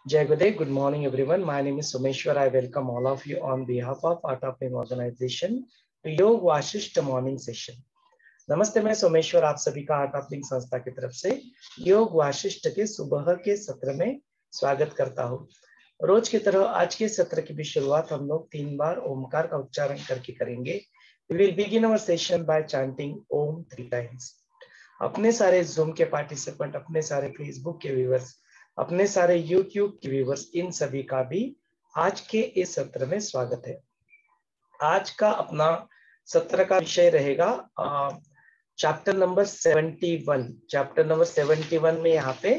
Jai Gurudev, good morning everyone. My name is Someshwar. I welcome all of you on behalf of Art of Living Organization to Yog Vashisht morning session. नमस्ते, मैं सोमेश्वर आप सभी का art of living संस्था की तरफ से योग वाशिष्ठ के सुबह के सत्र में स्वागत करता हूँ। रोज की तरह आज के सत्र की भी शुरुआत हम लोग 3 बार ओमकार का उच्चारण करके करेंगे। We will begin our session by chanting Om 3 times. अपने सारे Zoom के पार्टिसिपेंट, अपने सारे Facebook के व्यूअर्स, अपने सारे YouTube के व्यूअर्स, इन सभी का भी आज के इस सत्र में स्वागत है। आज का अपना सत्र का विषय रहेगा चैप्टर नंबर 71। चैप्टर नंबर 71 में यहाँ पे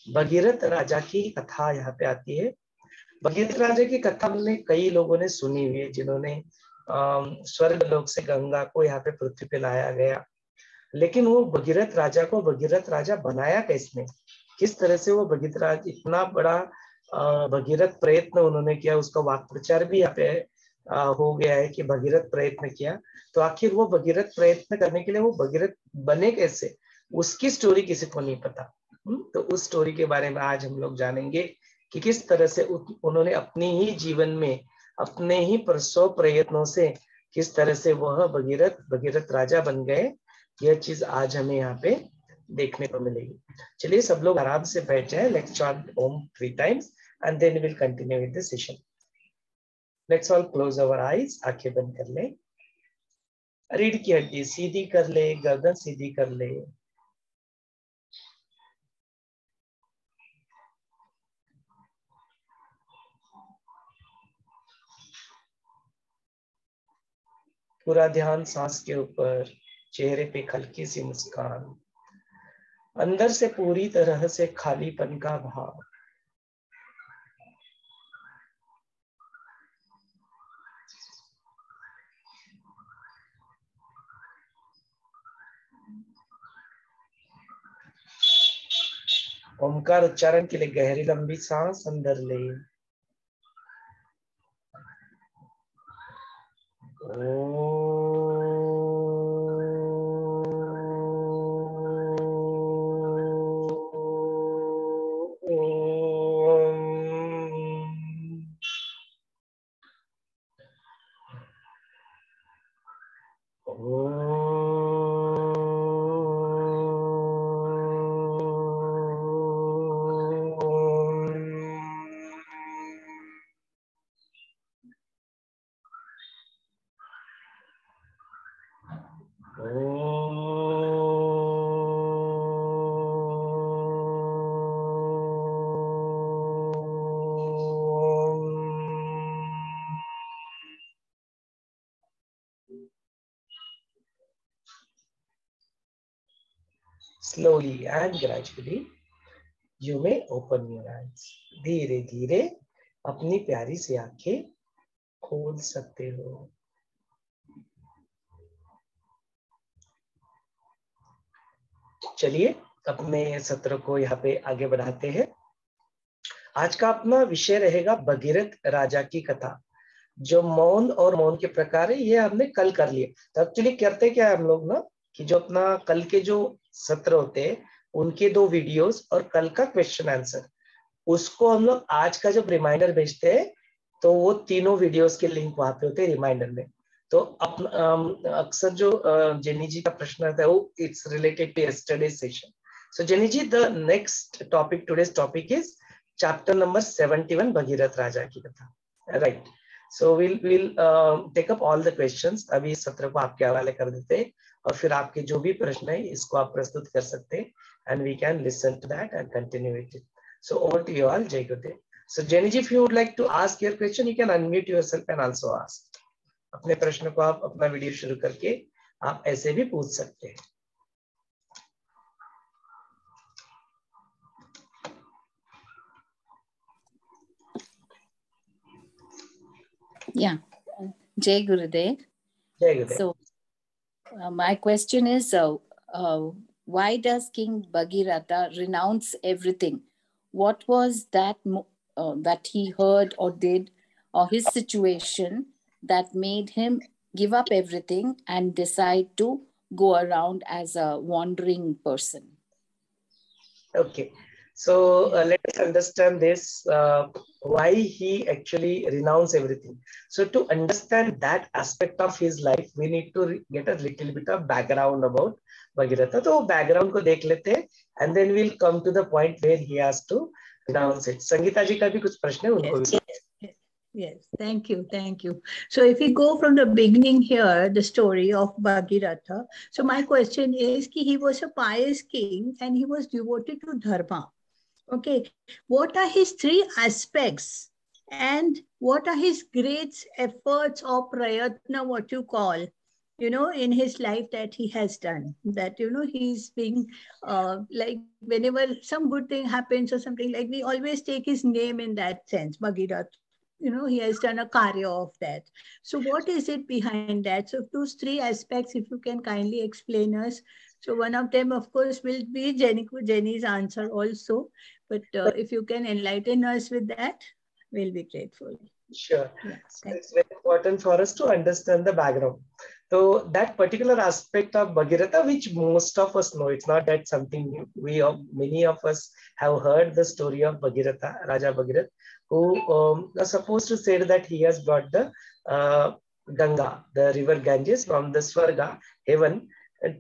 भगीरथ राजा की कथा यहाँ पे आती है। भगीरथ राजा की कथा हमने कई लोगों ने सुनी हुई है, जिन्होंने स्वर्ग लोक से गंगा को यहाँ पे पृथ्वी पे लाया गया, लेकिन वो भगीरथ राजा को भगीरथ राजा बनाया किसने, किस तरह से वो भगीरथ राजा इतना बड़ा भगीरथ प्रयत्न उन्होंने किया, उसका वाक प्रचार भी यहाँ पे हो गया है कि भगीरथ प्रयत्न किया। तो आखिर वो भगीरथ प्रयत्न करने के लिए वो भगीरथ बने कैसे, उसकी स्टोरी किसी को नहीं पता। तो उस स्टोरी के बारे में आज हम लोग जानेंगे कि किस तरह से उन्होंने अपनी ही जीवन में अपने ही परसों प्रयत्नों से किस तरह से वह भगीरथ राजा बन गए। यह चीज आज हमें यहाँ पे देखने को मिलेगी। चलिए सब लोग आराम से बैठ जाए। Let's chant Om 3 times and then will continue with the session. Let's all close our eyes, आंखें बंद कर ले, रीढ़ की हड्डी सीधी कर ले, गर्दन सीधी कर ले। पूरा ध्यान सांस के ऊपर, चेहरे पे हल्की सी मुस्कान, अंदर से पूरी तरह से खालीपन का भाव। ओमकार उच्चारण के लिए गहरी लंबी सांस अंदर ले। Slowly and gradually you may open your eyes. धीरे धीरे अपनी प्यारी सी आंखें खोल सकते हो। चलिए अपने सत्र को यहाँ पे आगे बढ़ाते हैं। आज का अपना विषय रहेगा भगीरथ राजा की कथा। जो मौन और मौन के प्रकार है ये हमने कल कर लिए। तो एक्चुअली करते क्या है हम लोग ना, कि जो अपना कल के जो सत्र होते हैं उनके 2 वीडियोस और कल का क्वेश्चन आंसर, उसको हम लोग आज का जब रिमाइंडर भेजते हैं तो वो तीनों वीडियोस के लिंक वहां पे होते हैं रिमाइंडर में। तो अक्सर जो जेनी जी का प्रश्न आता है वो it's related to yesterday session. So Jenny ji, the next topic, today's topic is chapter number 71 Bhagirath राजा की कथा, right? So we'll take up all the questions। अभी इस सत्र को आपके हवाले कर देते हैं और फिर आपके जो भी प्रश्न है इसको आप प्रस्तुत कर सकते हैं and we can listen to that and continue with it. So over to you all, Jai Gurudev. So Jenny ji, if you would like to ask your question, you can unmute yourself and also ask. अपने प्रश्न को आप अपना video शुरू करके आप ऐसे भी पूछ सकते हैं। Yeah, Jai Gurudev. Jai Gurudev. So, my question is, why does King Bhagiratha renounce everything? What was that that he heard or did, or his situation that made him give up everything and decide to go around as a wandering person? Okay. So let us understand this, why he actually renounced everything. So to understand that aspect of his life, we need to get a little bit of background about Bhagirath. तो background को देख लेते हैं, and then we'll come to the point where he has to renounce it. Sangeeta जी का भी कुछ प्रश्न है, उनको भी. Yes, thank you, thank you. So if we go from the beginning here, the story of Bhagiratha. So my question is, he was a pious king and he was devoted to dharma. Okay, what are his three aspects and what are his great efforts or prayatna, what you call, in his life that he has done, that, he's being like whenever some good thing happens or something, like we always take his name in that sense, Bhagirath. He has done a karya of that. So what is it behind that? So those three aspects, if you can kindly explain us. So one of them, of course, will be Jenny's answer also. But if you can enlighten us with that, we'll be grateful. Sure. Yeah, so it's very important for us to understand the background. So that particular aspect of Bhagiratha, which most of us know, it's not that something new. Many of us have heard the story of Bhagiratha, Raja Bhagiratha, who are supposed to say that he has brought the Ganga, the river Ganges, from the Swarga, heaven,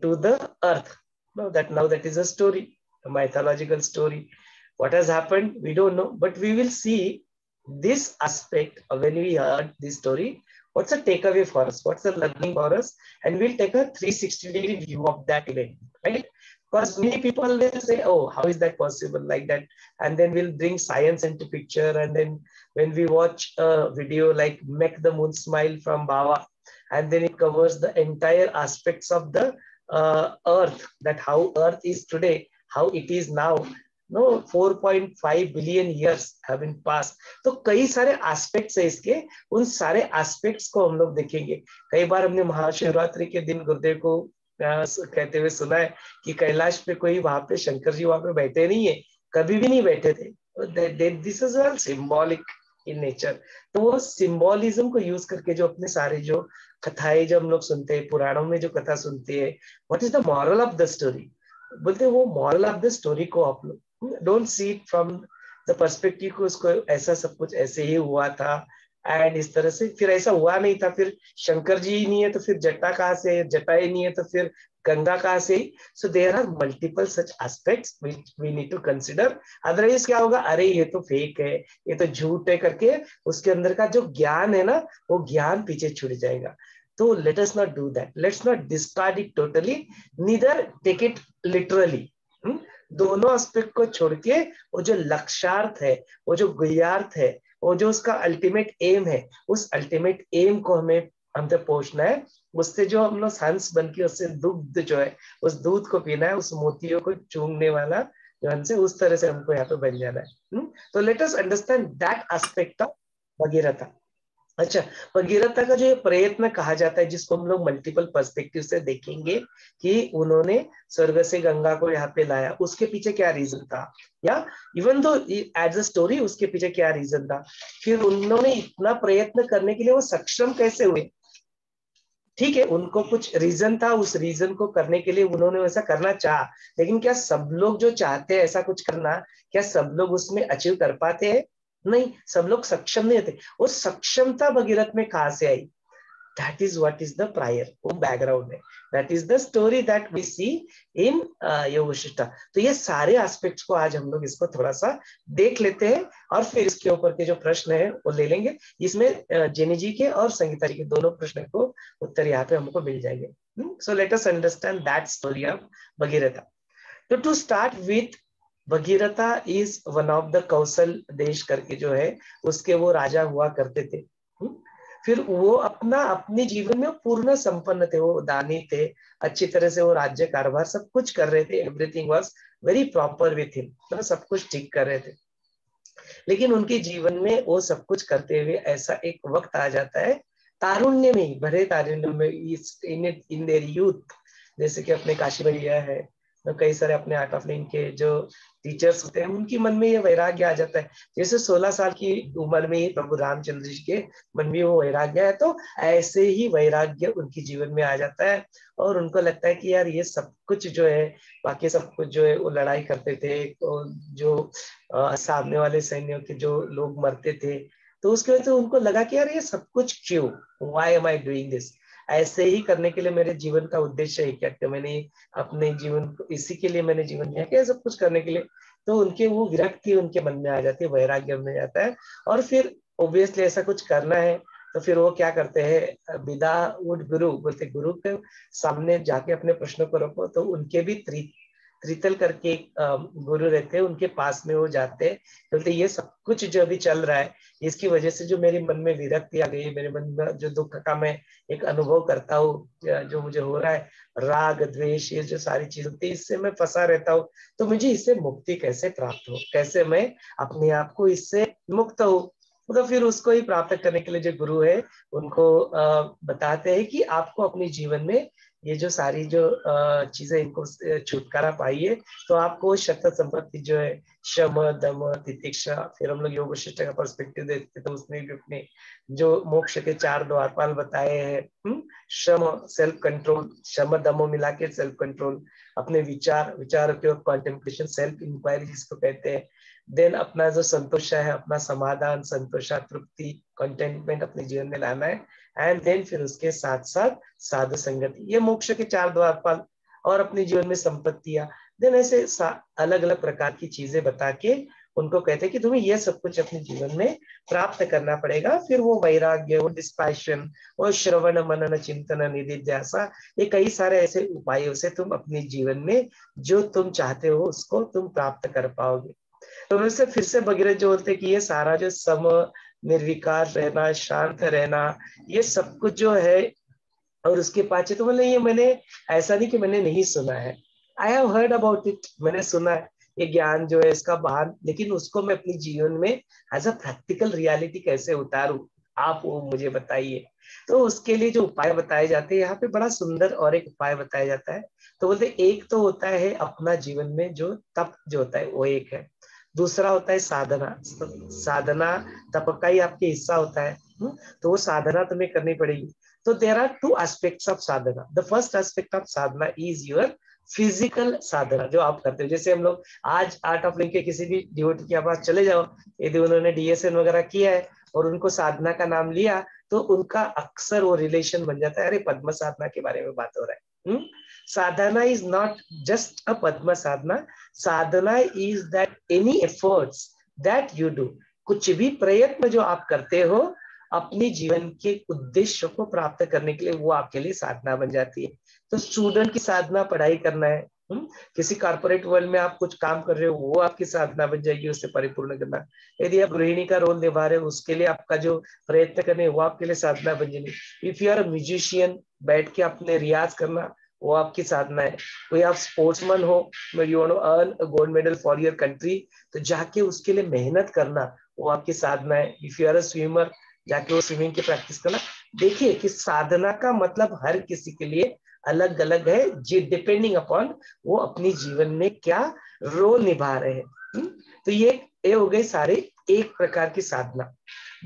to the earth. Now that is a story, a mythological story. What has happened, we don't know, but we will see this aspect when we heard this story. What's the takeaway for us? What's the learning for us? And we'll take a 360-degree view of that event, right? Because many people will say, oh, how is that possible like that? And then we'll bring science into picture. And then when we watch a video like Make the Moon Smile from Baba, and then it covers the entire aspects of the earth, that how earth is today, how it is now. No, 4.5 billion years have been passed. तो कई सारे aspects है इसके, उन सारे aspects को हम लोग देखेंगे. कई बार हमने महाशिवरात्रि के दिन गुरुदेव को कहते हुए सुना है कि कैलाश पे कोई वहां पे शंकर जी वहां पे बैठे नहीं है, कभी भी नहीं बैठे थे. This is all symbolic in nature. तो वो सिंबॉलिज्म को यूज करके जो अपने सारे जो कथाएं जो हम लोग सुनते हैं, पुराणों में जो कथा सुनते हैं, what is the moral of the story, बोलते वो मॉरल ऑफ द स्टोरी को आप लोग don't see it from the perspective को उसको ऐसा सब कुछ ऐसे ही हुआ था एंड इस तरह से, फिर ऐसा हुआ नहीं था, फिर शंकर जी ही नहीं है तो फिर जटा कहाँ से, जटा ही नहीं है तो फिर गंगा कहाँ से. So there are multiple such aspects which we need to consider. Otherwise क्या होगा, अरे ये तो फेक है, ये तो झूठ है करके उसके अंदर का जो ज्ञान है ना, वो ज्ञान पीछे छूट जाएगा. तो let us not do that. Let's not discard it totally, neither take it literally. दोनों एस्पेक्ट को छोड़ के वो जो लक्ष्यार्थ है, वो जो गुह्यार्थ है, वो जो उसका अल्टीमेट एम है, उस अल्टीमेट एम को हमें तक पहुंचना है. उससे जो हम लोग हंस बन के उससे दुग्ध जो है, उस दूध को पीना है, उस मोतियों को चूंगने वाला जो हमसे, उस तरह से हमको यहाँ पे बन जाना है. तो let us understand that aspect of Bhagiratha. अच्छा, भगीरथा का जो ये प्रयत्न कहा जाता है, जिसको हम लोग मल्टीपल पर्सपेक्टिव से देखेंगे कि उन्होंने स्वर्ग से गंगा को यहाँ पे लाया, उसके पीछे क्या रीजन था, या even though as a story उसके पीछे क्या रीजन था, फिर उन्होंने इतना प्रयत्न करने के लिए वो सक्षम कैसे हुए. ठीक है, उनको कुछ रीजन था, उस रीजन को करने के लिए उन्होंने वैसा करना चाहा, लेकिन क्या सब लोग जो चाहते हैं ऐसा कुछ करना, क्या सब लोग उसमें अचीव कर पाते हैं? नहीं, सब लोग सक्षम नहीं थे. वो सक्षमता भगीरथ में कहां से आई? That is what is the prior, वो बैकग्राउंड है. That is the story that we see in योग वशिष्ठ. तो ये सारे एस्पेक्ट्स को आज हम लोग इसको थोड़ा सा देख लेते हैं और फिर इसके ऊपर के जो प्रश्न है वो ले लेंगे. इसमें जेनी जी के और संगीता जी के दोनों प्रश्न को उत्तर यहाँ पे हमको मिल जाएंगे. So let us understand that story of Bhagiratha. तो to start with, Bhagiratha is one of the Kaushal देश करके जो है उसके वो राजा हुआ करते थे. फिर वो अपने जीवन में पूर्ण संपन्न थे, वो दानी थे, अच्छी तरह से वो राज्य कारभार सब कुछ कर रहे थे. Everything was very proper with him, मतलब सब कुछ ठीक कर रहे थे. लेकिन उनके जीवन में वो सब कुछ करते हुए ऐसा एक वक्त आ जाता है, तारुण्य में, भरे तारुण्य में, इन देयर यूथ, जैसे कि अपने काशी भैया है, कई सारे अपने आर्ट ऑफ लिविंग के जो टीचर्स होते हैं उनकी मन में ये वैराग्य आ जाता है। जैसे 16 साल की उम्र में ही प्रभु रामचंद्र जी के मन में वो वैराग्य है, तो ऐसे ही वैराग्य उनके जीवन में आ जाता है और उनको लगता है कि यार ये सब कुछ जो है, बाकी सब कुछ जो है वो लड़ाई करते थे, तो जो सामने वाले सैन्यों के जो लोग मरते थे, तो उसके वजह से उनको लगा कि यार ये सब कुछ क्यों, why am I doing this, ऐसे ही करने के लिए मेरे जीवन का उद्देश्य है क्या, कि मैंने अपने जीवन को इसी के लिए मैंने जीवन दिया क्या, सब कुछ करने के लिए। तो उनके वो विरक्ति उनके मन में आ जाती है, वैराग्य में जाता है, और फिर ऑब्वियसली ऐसा कुछ करना है तो फिर वो क्या करते हैं, विदाउट गुरु बोलते, गुरु के सामने जाके अपने प्रश्नों को रखो, तो उनके भी त्रितल करके एक गुरु रहते हैं, उनके पास में वो जाते हैं, बोलते ये सब कुछ जो अभी चल रहा है इसकी वजह से जो मेरे मन में विरक्ति आ गई, मेरे मन में जो दुख का मैं एक अनुभव करता हूँ, जो मुझे हो रहा है, राग द्वेष, ये जो सारी चीज होती है, इससे मैं फंसा रहता हूँ, तो मुझे इससे मुक्ति कैसे प्राप्त हो, कैसे मैं अपने आप को इससे मुक्त हो। तो फिर उसको ही प्राप्त करने के लिए जो गुरु है उनको बताते हैं कि आपको अपने जीवन में ये जो सारी जो चीजें, इनको छुटकारा पाइए, तो आपको शत संपत्ति जो है, शम दम तितिक्षा, फिर हम लोग योग वशिष्ठ का पर्सपेक्टिव देखते तो उसमें भी अपने जो मोक्ष के 4 द्वारपाल बताए हैं, शम सेल्फ कंट्रोल, शम दमो मिला के सेल्फ कंट्रोल, अपने विचार के कॉन्टेम्पलेशन, सेल्फ इंक्वायरी जिसको कहते हैं, देन अपना जो संतोष है, अपना समाधान, संतोषा, तृप्ति, कंटेंटमेंट अपने जीवन में लाना है, एंड देन फिर उसके साथ साथ साधु संगति, ये मोक्ष के 4 द्वारपाल, और अपने जीवन में संपत्तियां, देन ऐसे अलग अलग प्रकार की चीजें बता के उनको कहते हैं कि तुम्हें ये सब कुछ अपने जीवन में प्राप्त करना पड़ेगा। फिर वो वैराग्य, वो डिस्पैशन, वो श्रवण मनन चिंतन निधिध्यासा, ये कई सारे ऐसे उपायों से तुम अपने जीवन में जो तुम चाहते हो उसको तुम प्राप्त कर पाओगे। तो वैसे फिर से भगीरथ जो बोलते कि ये सारा जो सम, निर्विकार रहना, शांत रहना, ये सब कुछ जो है, और उसके पाछे तो बोले ये मैंने, ऐसा नहीं कि मैंने नहीं सुना है, I have heard about it, मैंने सुना है ये ज्ञान जो है इसका बहान, लेकिन उसको मैं अपने जीवन में एज अ प्रैक्टिकल रियलिटी कैसे उतारूं, आप वो मुझे बताइए। तो उसके लिए जो उपाय बताए जाते हैं यहाँ पे, बड़ा सुंदर और एक उपाय बताया जाता है। तो बोलते एक तो होता है अपना जीवन में जो तप जो होता है वो एक है, दूसरा होता है साधना, साधना तप का ही आपके हिस्सा होता है, तो वो साधना तुम्हें करनी पड़ेगी। तो there are 2 aspects of sadhana. The first aspect of sadhana is your physical sadhana जो आप करते हो। जैसे हम लोग आज आर्ट ऑफ लिविंग के किसी भी डिवोटी के पास चले जाओ, यदि उन्होंने DSN वगैरह किया है और उनको साधना का नाम लिया, तो उनका अक्सर वो रिलेशन बन जाता है, अरे पद्म साधना के बारे में बात हो रहा है। Sadhana is not just a padma sadhana, sadhana is that any efforts that you do, कुछ भी प्रयत्न जो आप करते हो अपने जीवन के उद्देश्य को प्राप्त करने के लिए, वो आपके लिए साधना बन जाती है। तो स्टूडेंट की साधना पढ़ाई करना है, किसी कॉर्पोरेट वर्ल्ड में आप कुछ काम कर रहे हो, वो आपकी साधना बन जाएगी, उससे परिपूर्ण करना। यदि आप गृहिणी का रोल निभा रहे हो, उसके लिए आपका जो प्रयत्न करने वो आपके लिए साधना बन जाएगी। If you are a musician, बैठ के अपने रियाज करना वो आपकी साधना है। कोई आप स्पोर्ट्समैन हो, you want to earn a gold medal for your country, तो जाके उसके लिए मेहनत करना वो आपकी साधना है। If you are a swimmer, जाके वो स्विमिंग की प्रैक्टिस करना। देखिए कि साधना का मतलब हर किसी के लिए अलग अलग है, जी डिपेंडिंग अपॉन वो अपनी जीवन में क्या रोल निभा रहे हैं। तो ये हो गए सारे एक प्रकार की साधना।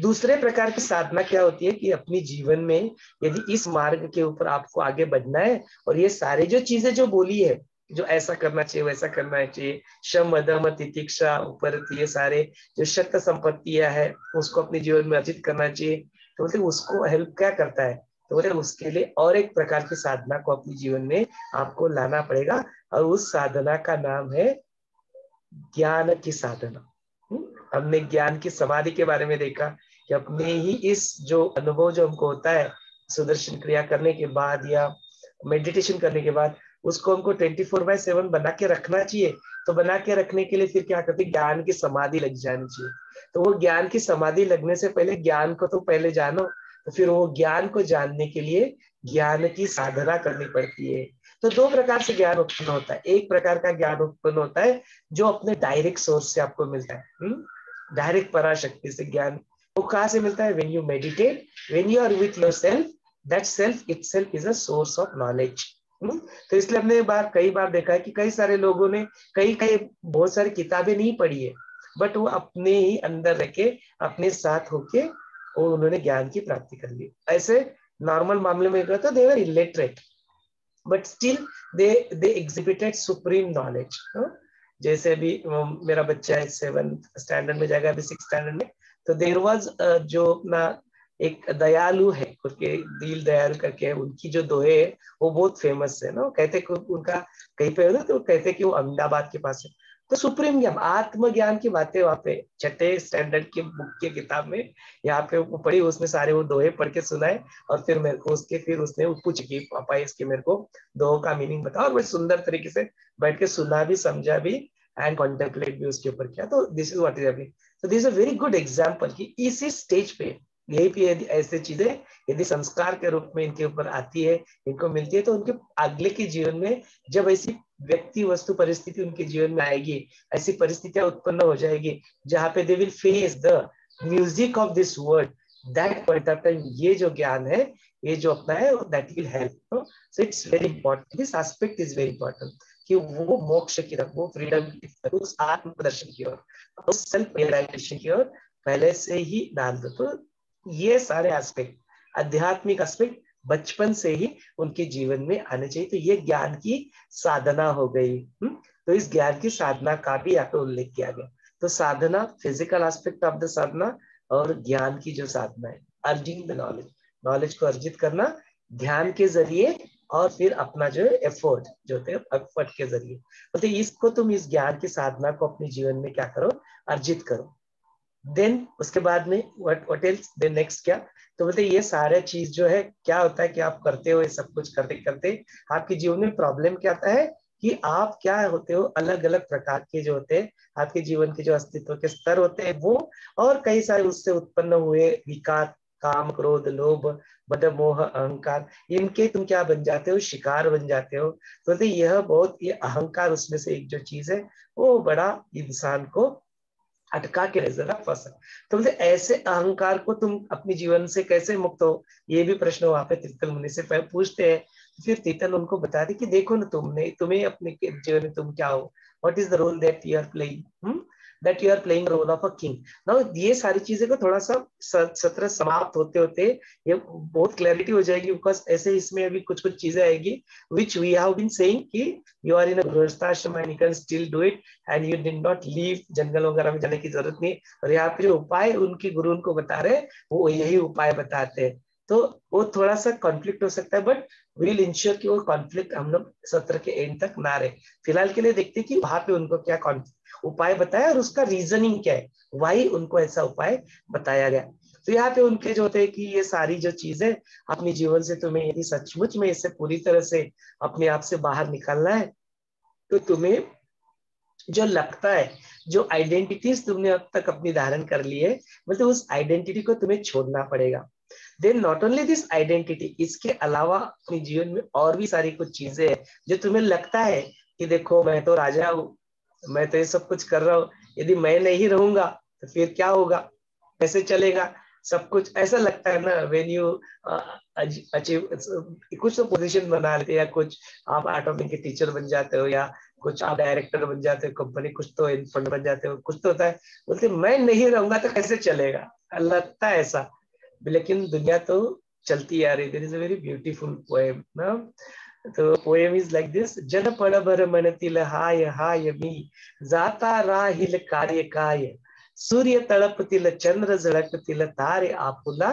दूसरे प्रकार की साधना क्या होती है कि अपनी जीवन में यदि इस मार्ग के ऊपर आपको आगे बढ़ना है, और ये सारे जो चीजें जो बोली है, जो ऐसा करना चाहिए वैसा करना चाहिए, शम दम तितिक्षा, ऊपर ये सारे जो शक्त संपत्तियां है उसको अपने जीवन में अर्जित करना चाहिए, तो बोलते उसको हेल्प क्या करता है, तो बोले उसके लिए और एक प्रकार की साधना को अपने जीवन में आपको लाना पड़ेगा, और उस साधना का नाम है ज्ञान की साधना। हमने ज्ञान की समाधि के बारे में देखा कि अपने ही इस जो अनुभव जो हमको होता है सुदर्शन क्रिया करने के बाद या मेडिटेशन करने के बाद, उसको हमको 24/7 बना के रखना चाहिए। तो बना के रखने के लिए फिर क्या करते, ज्ञान की समाधि लग जानी चाहिए। तो वो ज्ञान की समाधि लगने से पहले ज्ञान को तो पहले जानो, तो फिर वो ज्ञान को जानने के लिए ज्ञान की साधना करनी पड़ती है। तो 2 प्रकार से ज्ञान उत्पन्न होता है। एक प्रकार का ज्ञान उत्पन्न होता है जो अपने डायरेक्ट सोर्स से आपको मिलता है, डायरेक्ट पराशक्ति से ज्ञान। वो कहाँ से मिलता है, when you meditate, when you are with yourself, that self itself is a source of knowledge. तो इसलिए हमने कई बार देखा है कि कई सारे लोगों ने कई कई बहुत सारी किताबें नहीं पढ़ी है, बट वो अपने ही अंदर रह के अपने साथ होके वो उन्होंने ज्ञान की प्राप्ति कर ली। ऐसे नॉर्मल मामले में कहता they were illiterate but still they exhibited supreme knowledge. जैसे अभी मेरा बच्चा है 7th स्टैंडर्ड में जाएगा, अभी 6th स्टैंडर्ड में, तो देर वाज जो अपना एक दयालु है उनके दिल दयालु करके, उनकी जो दोहे है वो बहुत फेमस है ना। कहते उनका कहीं पे होता तो कहते कि वो अहमदाबाद के पास है। तो सुप्रीम ज्ञान आत्मज्ञान की बातें वहां पे 6th स्टैंडर्ड की बुक की किताब में यहाँ पे वो पढ़ी, उसमें सारे वो दोहे पढ़ के सुनाए और फिर मेरे को फिर उसने पूछ की पापा इसके मेरे को दोहों का मीनिंग बताओ, और बड़े सुंदर तरीके से बैठ के सुना भी समझा भी एंड कॉन्टेम्पलेट भी उसके ऊपर किया। तो this is what is happening. तो this is a very good example कि इसी स्टेज पे यही भी ऐसे चीजें यदि संस्कार के रूप में इनके ऊपर आती है, इनको मिलती है, तो उनके अगले के जीवन में जब ऐसी व्यक्ति वस्तु परिस्थिति उनके जीवन में आएगी, ऐसी परिस्थितियां उत्पन्न हो जाएगी जहां पे they will face the music of this world, that point of time ये जो ज्ञान है, ये जो अपना है, that will help. So it's very important, this aspect is very important कि वो मोक्ष की तरफ, वो फ्रीडम की तरफ, उस आत्म प्रदर्शन की ओर, उस सेल्फ रियलाइजेशन की ओर पहले से ही डाल दो। तो ये सारे एस्पेक्ट, आध्यात्मिक एस्पेक्ट बचपन से ही उनके जीवन में आने चाहिए। तो ये ज्ञान की साधना हो गई। तो इस ज्ञान की साधना का भी यहाँ पे उल्लेख किया गया। तो साधना फिजिकल एस्पेक्ट ऑफ द साधना, और ज्ञान की जो साधना है अर्जिंग द नॉलेज, नॉलेज को अर्जित करना ध्यान के जरिए, और फिर अपना जो एफर्ट जो होते हैं एफर्ट के जरिए, तो इसको तुम इस ज्ञान की साधना को अपने जीवन में क्या करो, अर्जित करो। देन उसके बाद में व्हाट एल्स, देन नेक्स्ट क्या, तो बोलते ये सारे चीज जो है क्या होता है कि आप करते हो, ये सब कुछ करते करते आपके जीवन में प्रॉब्लम क्या आता है कि आप क्या होते हो, अलग अलग प्रकार के जो होते हैं आपके जीवन के जो अस्तित्व के स्तर होते हैं वो, और कई सारे उससे उत्पन्न हुए विकार, काम क्रोध लोभ मद मोह अहंकार, इनके तुम क्या बन जाते हो, शिकार बन जाते हो। तो बोलते यह बहुत, ये अहंकार उसमें से एक जो चीज है वो बड़ा इंसान को अटका के जरा फंसा। तो बोलते ऐसे अहंकार को तुम अपने जीवन से कैसे मुक्त हो, ये भी प्रश्न वहां पे तीर्थल मुनि से पूछते हैं। फिर तीर्थल उनको बता दे कि देखो ना, तुम्हें अपने जीवन में तुम क्या हो, what is the role that you are playing, that you are playing role of a king. Now ये सारी चीजें को थोड़ा सा सत्र समाप्त होते होते ये बहुत क्लैरिटी हो जाएगी, बिकॉज ऐसे इसमें अभी कुछ कुछ चीजें आएगी which we have been saying कि you are in a grihasthashram and you can still do it and you did not leave, जंगल वगैरह में जाने की जरूरत नहीं। और यहाँ पे जो उपाय उनके गुरु उनको बता रहे हैं वो यही उपाय बताते हैं। तो वो थोड़ा सा कॉन्फ्लिक्ट हो सकता है, बट विल इंश्योर कि वो कॉन्फ्लिक्ट हम लोग सत्र के एंड तक ना रहे। फिलहाल के लिए देखते हैं कि वहां पे उनको क्या उपाय बताया और उसका रीजनिंग क्या है, वाई उनको ऐसा उपाय बताया गया। तो यहाँ पे उनके जो होते हैं कि ये सारी जो चीजें अपने जीवन से तुम्हें यदि सचमुच में इससे पूरी तरह से अपने आप से बाहर निकालना है, तो तुम्हें जो लगता है, जो आइडेंटिटीज तुमने अब तक अपनी धारण कर ली है, मतलब उस आइडेंटिटी को तुम्हें छोड़ना पड़ेगा। Then not only this identity, इसके अलावा अपने जीवन में और भी सारी कुछ चीजें हैं जो तुम्हें लगता है कि देखो मैं तो राजा हूँ, मैं तो ये सब कुछ कर रहा हूँ, यदि मैं नहीं रहूंगा तो फिर क्या होगा, कैसे चलेगा सब कुछ, ऐसा लगता है ना। व्हेन यू अचीव कुछ तो पोजीशन बना लेते, या कुछ आप आर्ट के टीचर बन जाते हो, या कुछ आप डायरेक्टर बन जाते हो कंपनी, कुछ तो फंड बन जाते हो, कुछ तो होता है, बोलते मैं नहीं रहूंगा तो कैसे चलेगा, लगता है ऐसा। लेकिन दुनिया तो चलती आ रही। There is a very beautiful poem ना, तो पोएम इज लाइक दिस, जन पड़ भर मनतील हाय हाय मी, जाता राहील कार्य काय, सूर्य तळपतील चंद्र झळकतील तारे आपुला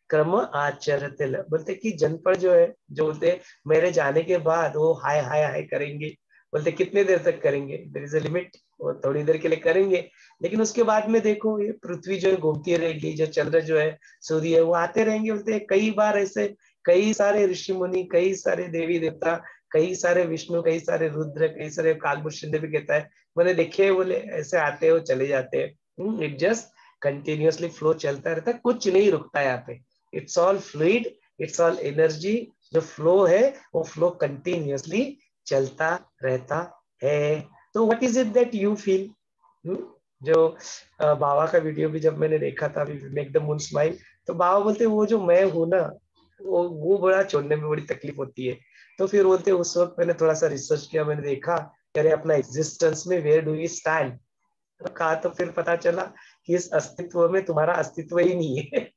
क्रम आचरतील। बोलते कि जनपद जो है, जो बोलते मेरे जाने के बाद वो हाय हाय हाय करेंगे, बोलते कितने देर तक करेंगे, देयर इज अ लिमिट, वो थोड़ी देर के लिए करेंगे, लेकिन उसके बाद में देखो ये पृथ्वी जो है घूमती रहेगी, जो चंद्र जो है सूर्य है वो आते रहेंगे। बोलते कई बार ऐसे कई सारे ऋषि मुनि, कई सारे देवी देवता, कई सारे विष्णु, कई सारे रुद्र, कई सारे कालभूषण भी कहता है, मैंने देखे बोले ऐसे आते हो चले जाते हैं। इट जस्ट कंटिन्यूअसली फ्लो चलता रहता है, कुछ नहीं रुकता है यहाँ पे, it's all fluid, it's all energy, जो फ्लो है वो फ्लो कंटिन्यूअसली चलता रहता है। तो what is it that you feel, जो बाबा का वीडियो भी जब मैंने देखा था, मेक द मून स्माइल, तो बाबा बोलते वो जो मैं हूं ना, वो बड़ा छोड़ने में बड़ी तकलीफ होती है। तो फिर बोलते उस वक्त मैंने थोड़ा सा रिसर्च किया, मैंने देखा अरे अपना एग्जिस्टेंस में वेयर डू यू स्टैंड। तो कहा तो फिर पता चला कि इस अस्तित्व में तुम्हारा अस्तित्व ही नहीं है।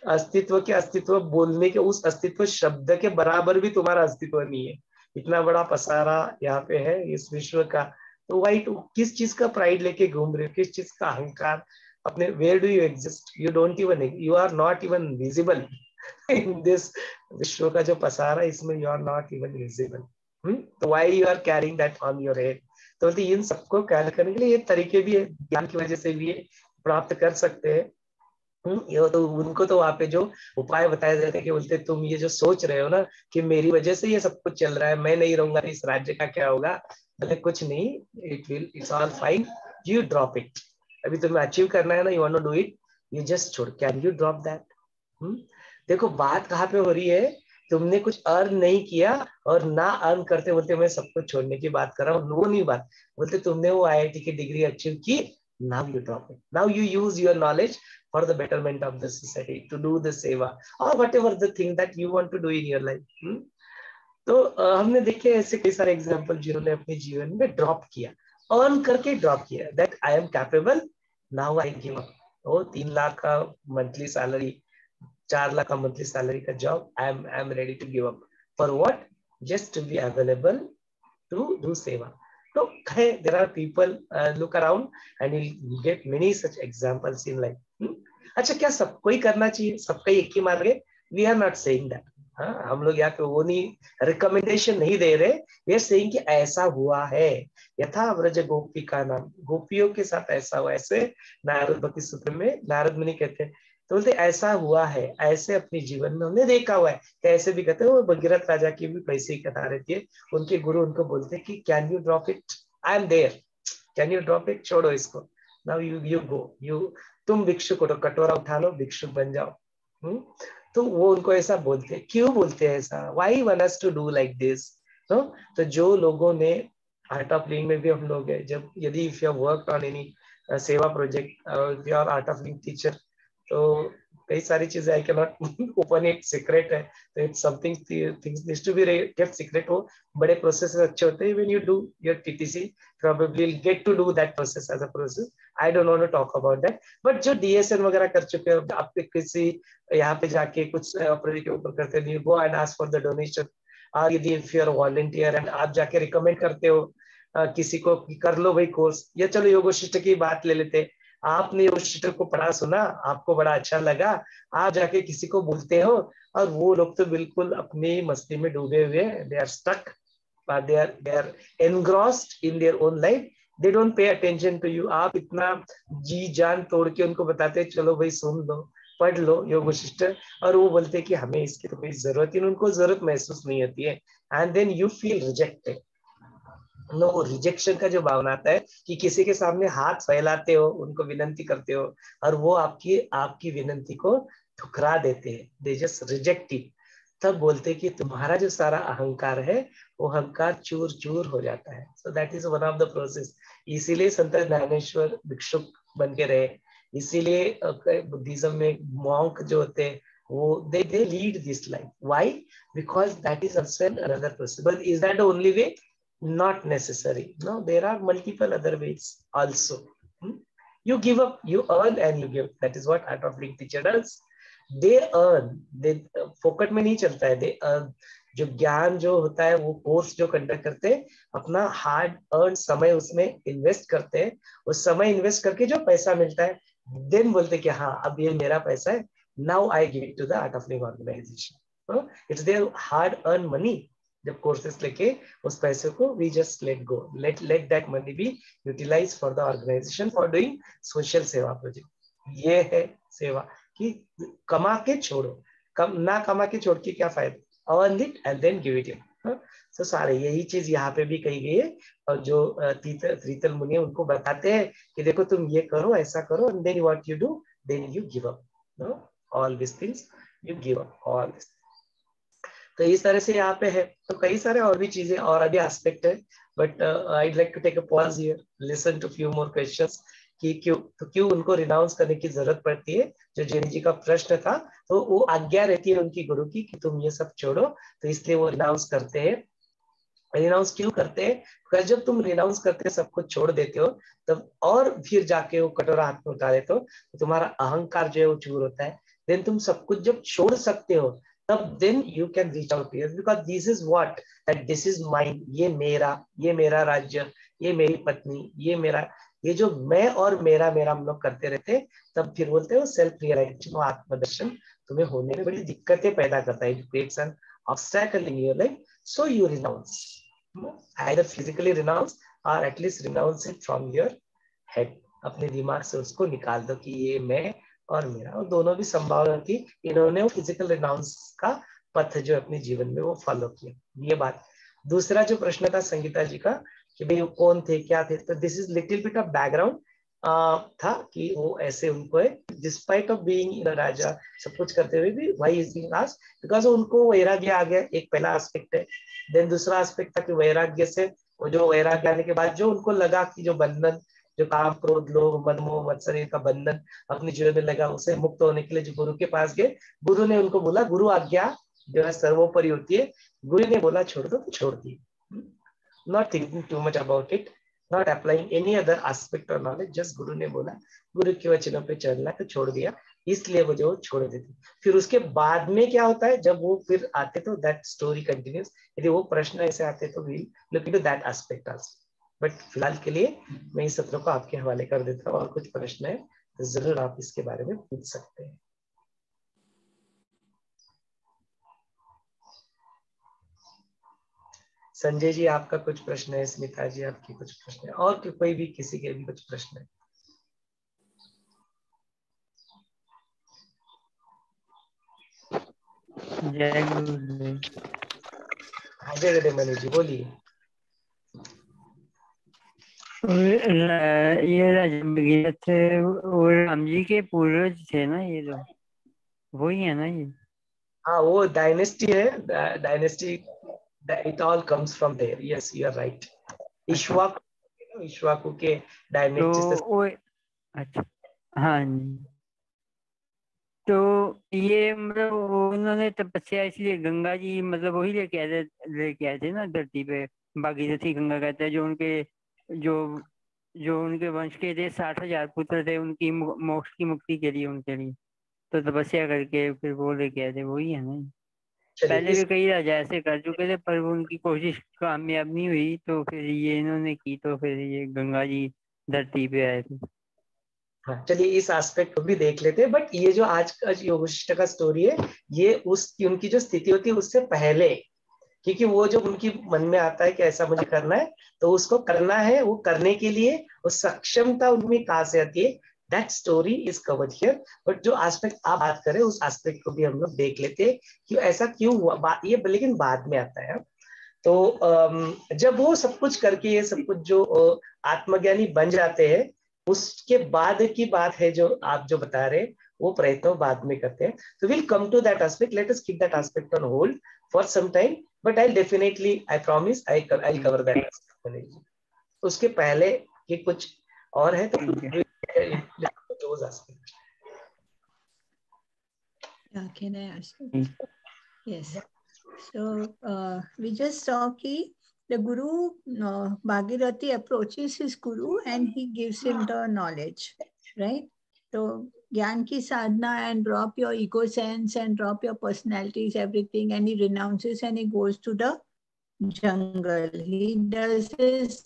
अस्तित्व के अस्तित्व बोलने के उस अस्तित्व शब्द के बराबर भी तुम्हारा अस्तित्व नहीं है। इतना बड़ा पसारा यहाँ पे है इस विश्व का। तो वाई किस चीज का प्राइड लेके घूम रहे हो, किस चीज का अहंकार अपने, where do you exist, you don't even, you are not even visible in this विश्व का जो पसारा, इसमें you are not even visible. तो why you are carrying that on your head. तो इन सबको कैर करने के लिए ये तरीके भी है, ज्ञान की वजह से भी ये प्राप्त कर सकते हैं। ये तो उनको तो वहां पे जो उपाय बताए जाते हैं कि बोलते तुम ये जो सोच रहे हो ना कि मेरी वजह से ये सब कुछ चल रहा है, मैं नहीं रहूंगा इस राज्य का क्या होगा, बोले कुछ नहीं, it's all fine, you drop it. अभी तुम्हें अचीव करना है ना, you want to do it, you just छोड़, कैन यू ड्रॉप दैट। देखो बात कहाँ पे हो रही है, तुमने कुछ अर्न नहीं किया और ना अर्न करते बोलते मैं सब कुछ छोड़ने की बात कर रहा हूँ, वो नहीं बात बोलते, तुमने वो IIT की डिग्री अचीव की, now you drop it, now you use your knowledge for the betterment of the society, to do the seva or whatever the thing that you want to do in your life। तो हमने देखे ऐसे कई सारे example जिन्होंने अपने जीवन में ड्रॉप किया, अर्न करके ड्रॉप किया, that I am capable, now I give up. वो 3 लाख का मंथली सैलरी, 4 लाख का मंथली सैलरी का job, I am ready to give up for what, just to be available to do seva. So there are people look around and you'll get many such examples in life। अच्छा क्या सबको ही करना चाहिए, सबका एक ही मार्ग है? We are not saying that. हाँ, हम लोग यहाँ पे वो नहीं रिकमेंडेशन नहीं दे रहे, वी आर सेइंग कि ऐसा हुआ है, यथा व्रज गोपी का नाम, गोपियों के साथ ऐसा हुआ। ऐसे नारद भक्ति सूत्र में नारद मुनि कहते हैं, तो बोलते ऐसा हुआ है, ऐसे अपने जीवन में हमने देखा हुआ है। कैसे भी कहते हैं, वो भगीरथ राजा की भी पैसे ही कथा रहती है, उनके गुरु उनको बोलते हैं कि can you drop it, I am there, can you drop it, छोड़ो इसको, नाउ यू गो, यू तुम भिक्षुक हो, कटोरा उठा लो, भिक्षुक बन जाओ। तो वो उनको ऐसा बोलते हैं। क्यों बोलते हैं ऐसा, why one us to do like this. तो जो लोगों ने आर्ट ऑफ लिविंग में भी हम लोग है, जब यदि if you have worked on any seva project, if you are Art of living teacher, तो कई सारी चीजें I can not open it, secret है, तो it's something things needs to be kept secret. हो बड़े प्रोसेस अच्छे होते हैं, when you do your TTC probably will get to do that process as a process, I don't want to talk about that। but जो DSN वगैरह कर चुके हो, आप किसी यहाँ पे जाके कुछ प्रोजेक्ट के ऊपर करते हैं, you go and ask for the donation, और यदि if you are volunteer and आप जाके रिकमेंड करते हो किसी को कि कर लो भाई कोर्स, या चलो योग वशिष्ठ की बात ले लेते, आपने योग वशिष्ठ को पढ़ा सुना, आपको बड़ा अच्छा लगा, आप जाके किसी को बोलते हो, और वो लोग तो बिल्कुल अपनी मस्ती में डूबे हुए, they are stuck, they are engrossed in their own life, they don't pay attention to you। आप इतना जी जान तोड़ के उनको बताते हैं चलो भाई सुन लो, पढ़ लो योग वशिष्ठ, और वो बोलते हैं कि हमें इसकी तो कोई जरूरत ही नहीं, उनको जरूरत महसूस नहीं होती है, and then you feel rejected. No, rejection का जो भावना आता है कि किसी के सामने हाथ फैलाते हो, उनको विनंती करते हो, और वो आपकी विनंती को ठुकरा देते हैं, दे जस्ट रिजेक्ट इट। तब बोलते कि तुम्हारा जो सारा अहंकार है वो अहंकार चूर चूर हो जाता है। So that is one of the process. इसीलिए संत ज्ञानेश्वर भिक्षुक बन के रहे, इसीलिए बुद्धिज्म में मॉन्क जो होते हैं वो they lead this life. Why? Because that is also another process. But is that the only way? Not necessary. No, there are multiple other ways also। You give up, you earn and you give। That is what Art of Living teacher does। They earn, they फोकट में नहीं चलता है, they earn। जो ज्ञान जो होता है, वो कोर्स जो कंडक्ट करते हैं, अपना हार्ड अर्न समय उसमें इन्वेस्ट करते हैं, उस समय इन्वेस्ट करके जो पैसा मिलता है, देन बोलते कि हाँ अब ये मेरा पैसा है, now I give it to the Art of Living organisation. It's there hard earn money. जब कोर्सेस लेके उस पैसे को we just let go, let that money be utilise for the organisation for doing social seva project. ये है सेवा कि कमा के छोड़ो, ना कमा के छोड़ के क्या फायदा, earn it and then give it. तो सारे यही चीज यहाँ पे भी कही गई है, और जो त्रितल मुनि उनको बताते हैं कि देखो तुम ये करो, ऐसा करो, and then what you do, then you give up all this things, you give up all this. तो इस तरह से यहाँ पे है। तो कई सारे और भी चीजें और अभी एस्पेक्ट है, but I'd like to take a pause here, listen to few more questions, कि क्यों उनको रिनाउंस करने की जरूरत पड़ती है, जो जैन जी का प्रश्न था, तो वो आज्ञा रहती है उनकी गुरु की कि तुम ये सब छोड़ो, तो इसलिए वो रिनाउंस करते हैं। रिनाउंस क्यों करते हैं? because जब तुम रिनाउंस करते हो, सब कुछ छोड़ देते हो, तब और फिर जाके वो कटोरा हाथ में उठा लेते हो, तो तुम्हारा अहंकार जो है वो चूर होता है। देन तुम सब कुछ जब छोड़ सकते हो, तब then you can reach out here, because this is what, that this is mine, ये मेरा राज्य, ये मेरी पत्नी, ये मेरा, ये जो मैं और मेरा मेरा हम लोग करते रहते हैं, तब फिर बोलते हो सेल्फ रियलाइजेशन, आत्मदर्शन तुम्हें होने में बड़ी दिक्कतें पैदा करता है, it creates an obstacle in your life, so you renounce, either physically renounce or at least renounce it from your head, अपने दिमाग से उसको निकाल दो कि ये मैं और मेरा, और दोनों भी संभावना थी। इन्होंने वो फिजिकल रिनाउंस का पथ जो अपने जीवन में वो फॉलो किया, ये बात। दूसरा जो प्रश्न था संगीता जी का कि भाई वो कौन थे क्या थे, तो this is little bit of background था कि वो ऐसे उनको डिस्पाइट ऑफ बीइंग राजा, सब कुछ करते हुए भी why is being asked, because उनको वैराग्य आ गया, एक पहला एस्पेक्ट है। देन दूसरा एस्पेक्ट था कि वैराग्य से, वो जो वैराग्य आने के बाद जो उनको लगा कि जो बंधन, जो काम क्रोध लोभ मद मोह मत्सर का बंधन अपने जीवन में लगा, उसे मुक्त होने के लिए जो गुरु के पास गए, गुरु ने उनको बोला, गुरु आज्ञा जो है सर्वोपरि होती है, गुरु ने बोला छोड़ दो तो छोड़ दी, not thinking too much about it, not applying any other aspect और नॉलेज, जस्ट गुरु ने बोला, गुरु के वचनों पे चलना तो छोड़ दिया, इसलिए वो जो छोड़ देते। फिर उसके बाद में क्या होता है, जब वो फिर आते तो दैट स्टोरी कंटिन्यूस, यदि वो प्रश्न ऐसे आते तो we look into that aspect also, but फिलहाल के लिए मैं इस सत्र को आपके हवाले कर देता हूँ, और कुछ प्रश्न है तो जरूर आप इसके बारे में पूछ सकते हैं। संजय जी आपका कुछ प्रश्न है, स्मिता जी आपकी कुछ प्रश्न है, और कोई भी किसी के भी कुछ प्रश्न है? जय गुरुदेव। जय गुरुदेव मनु जी बोलिए। ये राजा भगीरथ थे वो राम जी के पूर्वज थे ना, ये तो वही है ना ये? हाँ वो डायनेस्टी है, dynasty, it all comes from there, yes you are right. Ikshvaku के डायनेस्टी से। तो वो अच्छा, हाँ जी। तो ये मतलब उन्होंने तपस्या इसलिए, गंगा जी मतलब वही लेके आए थे ना धरती पे, भागीरथी गंगा कहते हैं, जो जो उनके वंश के थे, 60,000 पुत्र थे, उनकी मोक्ष की मुक्ति के लिए, उनके लिए तो तपस्या करके फिर वो लेके आए थे, वही है ना? चलिए पहले भी इस, कई राजा ऐसे कर चुके थे, पर वो उनकी कोशिश कामयाब नहीं हुई, तो फिर ये इन्होंने की, तो फिर ये गंगा जी धरती पे आए थे। हाँ चलिए इस एस्पेक्ट को भी देख लेते हैं, बट ये जो आज का योग वशिष्ठ का स्टोरी है, ये उनकी जो स्थिति होती है उससे पहले, क्योंकि वो जो उनकी मन में आता है कि ऐसा मुझे करना है, तो उसको करना है, वो करने के लिए वो सक्षमता उनमें कहाँ से आती है, that story is covered here. But जो एस्पेक्ट आप बात करें उस एस्पेक्ट को भी हम लोग देख लेते हैं कि ऐसा क्यों हुआ, ये लेकिन बाद में आता है। तो जब वो सब कुछ करके ये सब कुछ जो आत्मज्ञानी बन जाते हैं, उसके बाद की बात है जो आप जो बता रहे, वो प्रयत्न बाद में करते हैं। तो will come to that aspect, let us keep that aspect on hold for some time, but I definitely I promise I cover that. उसके पहले कि कुछ और है तो those aspects. Yeah, can I ask you? Yes. So we just saw ki the Guru, Bhagirathi approaches his Guru and he gives him the knowledge, right? So Gyan ki sadhana, and drop your ego sense and drop your personalities, everything, and he renounces and he goes to the jungle. He does his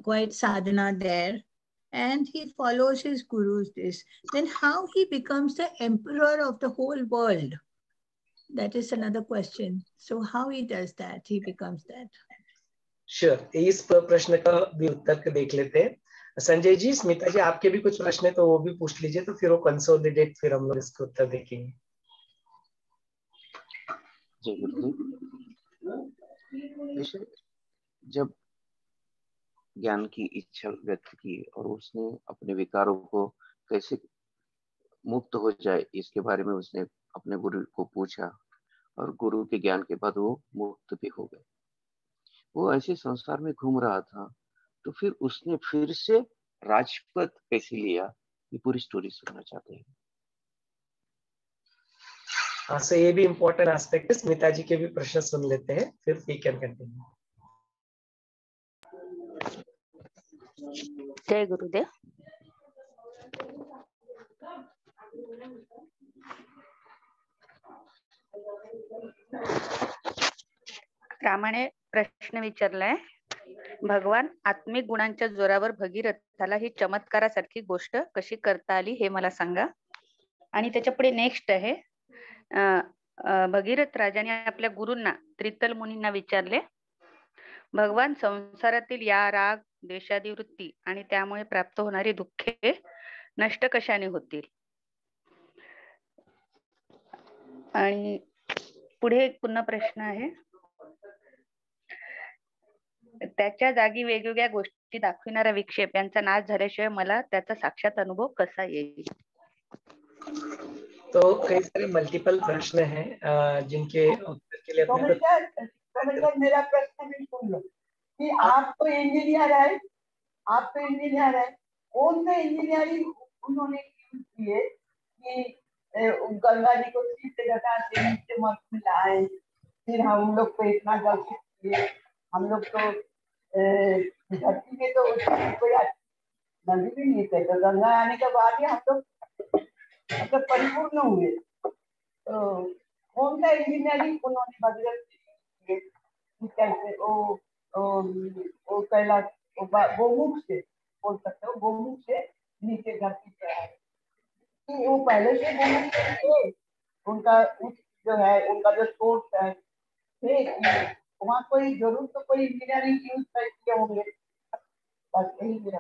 quite sadhana there, and he follows his Guru's this. Then how he becomes the emperor of the whole world? That is another question. So how he does that, he becomes that. Sure. इस प्रश्न का भी उत्तर देख लेते हैं। संजय जी, स्मिता जी आपके भी कुछ प्रश्न है तो वो भी पूछ लीजिए, तो फिर वो कंसोलिडेट फिर हम लोग इसके उत्तर देखेंगे। जब ज्ञान की इच्छा व्यक्त की और उसने अपने विकारों को कैसे मुक्त हो जाए इसके बारे में उसने अपने गुरु को पूछा, और गुरु के ज्ञान के बाद वो मुक्त भी हो गए। वो ऐसे संसार में घूम रहा था, तो फिर उसने फिर से राजपद कैसे लिया, ये पूरी स्टोरी सुनना चाहते हैं। हाँ, so ये भी इम्पोर्टेंट एस्पेक्ट है। स्मिता जी के भी प्रश्न सुन लेते हैं, फिर वी कैन कंटिन्यू। जय गुरुदेव। रामाने प्रश्न विचारलाय, भगवान आत्मिक गुणांच्या जोरावर भगीरथाला ही चमत्कारासारखी गोष्ट कशी करता आली हे मला सांगा। आणि त्याच्या पुढे नेक्स्ट आहे, भगीरथ राजाने आपल्या गुरूंना त्रितल मुनींना विचारले, भगवान संसारातील या राग द्वेषादी वृत्ती आणि त्यामुळे प्राप्त होणारी दुःखे नष्ट कशाने होतील। आणि पुढे एक पुन्हा प्रश्न आहे, त्याच्या जागी वेगवेगळ्या गोष्टी दाखविणारा विक्षेप यांचा नाश झाल्याशिवाय मला त्याचा साक्षात अनुभव कसा येईल। तो कई सारे मल्टीपल प्रश्न हैं जिनके उत्तर के लिए मेरा प्रश्न भी सुन लो कि आप तो इंजीनियर है, कौन सा इंजीनियरिंग उन्होंने यूज किए कि गंगा जी को जगह से नीचे मत मिलाए, फिर हम लोग को इतना गलती किए। हम लोग तो धरती में तो कोई नदी भी नहीं थे, तो गंगा आने के बाद ही हम लोग मतलब परिपूर्ण हुए। तो कौन सा इंजीनियरिंग उन्होंने भगीरथ कैसे वो कैलाश गोमुख से बोल सकते हो, गोमुख से नीचे धरती पे आए कि वो पहले से गोमुख थे, उनका जो है उनका जो सोर्स है थे, वहाँ कोई जरूर तो कोई इंजीनियरिंग यूज किए होंगे। बस यही मेरा।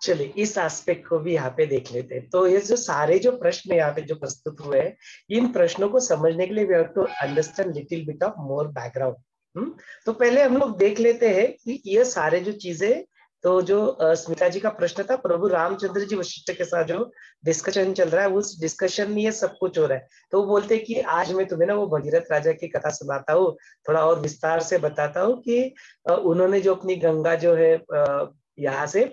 चलिए इस एस्पेक्ट को भी यहाँ पे देख लेते हैं। तो ये जो सारे जो प्रश्न यहाँ पे जो प्रस्तुत हुए हैं, इन प्रश्नों को समझने के लिए we have to understand little bit of more background. तो पहले हम लोग देख लेते हैं कि ये सारे जो चीजें, तो जो स्मिता जी का प्रश्न था, प्रभु रामचंद्र जी वशिष्ठ के साथ जो डिस्कशन चल रहा है, उस डिस्कशन में ये सब कुछ हो रहा है। तो वो बोलते हैं कि आज मैं तुम्हें ना वो भगीरथ राजा की कथा सुनाता हूँ, थोड़ा और विस्तार से बताता हूँ कि उन्होंने जो अपनी गंगा जो है यहाँ से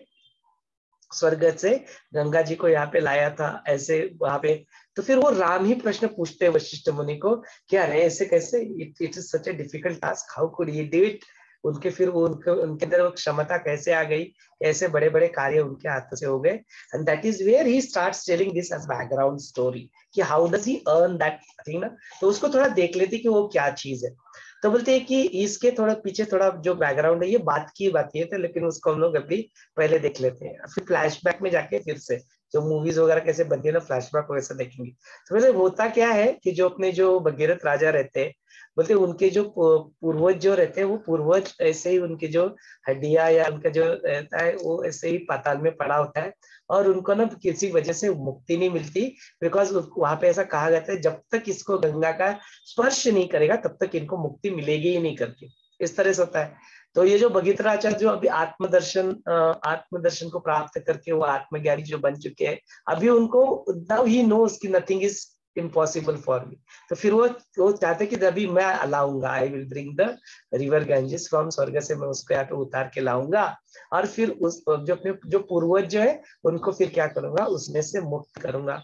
स्वर्ग से गंगा जी को यहाँ पे लाया था ऐसे वहां पे। तो फिर वो राम ही प्रश्न पूछते हैं वशिष्ठ मुनि को, क्या है ऐसे कैसे, it is such a difficult task, how could he do it. उनके फिर वो उनके अंदर वो क्षमता कैसे आ गई, ऐसे बड़े बड़े कार्य उनके हाथ से हो गए। And that is where he starts telling this as background story कि how does he earn that thing ना। तो उसको थोड़ा देख लेते कि वो क्या चीज है। तो बोलते हैं कि इसके थोड़ा पीछे थोड़ा जो बैकग्राउंड है, ये बात की बात ये थे, लेकिन उसको हम लोग अभी पहले देख लेते हैं, फिर फ्लैशबैक में जाके फिर से जो मूवीज वगैरह कैसे बनती है ना, फ्लैशबैक वैसे देखेंगे। तो पहले होता क्या है कि जो अपने जो भगीरथ राजा रहते हैं, बोलते उनके जो पूर्वज जो रहते हैं, वो पूर्वज ऐसे ही उनके जो हड्डियां या उनका जो रहता है वो ऐसे ही पाताल में पड़ा होता है, और उनको ना किसी वजह से मुक्ति नहीं मिलती, बिकॉज वहां पे ऐसा कहा जाता है जब तक इसको गंगा का स्पर्श नहीं करेगा तब तक इनको मुक्ति मिलेगी ही नहीं करके, इस तरह से होता है। तो ये जो भगीरथाचार्य जो अभी आत्मदर्शन को प्राप्त करके वो आत्मज्ञानी जो बन चुके हैं, अभी उनको नाउ ही नोस कि nothing is impossible for me. तो फिर वो चाहते कि अभी मैं लाऊंगा, I will bring the river Ganges from swarg से, मैं उसको यहाँ पे उतार के लाऊंगा, और फिर उस जो अपने जो पूर्वज जो है उनको फिर क्या करूंगा, उसमें से मुक्त करूंगा।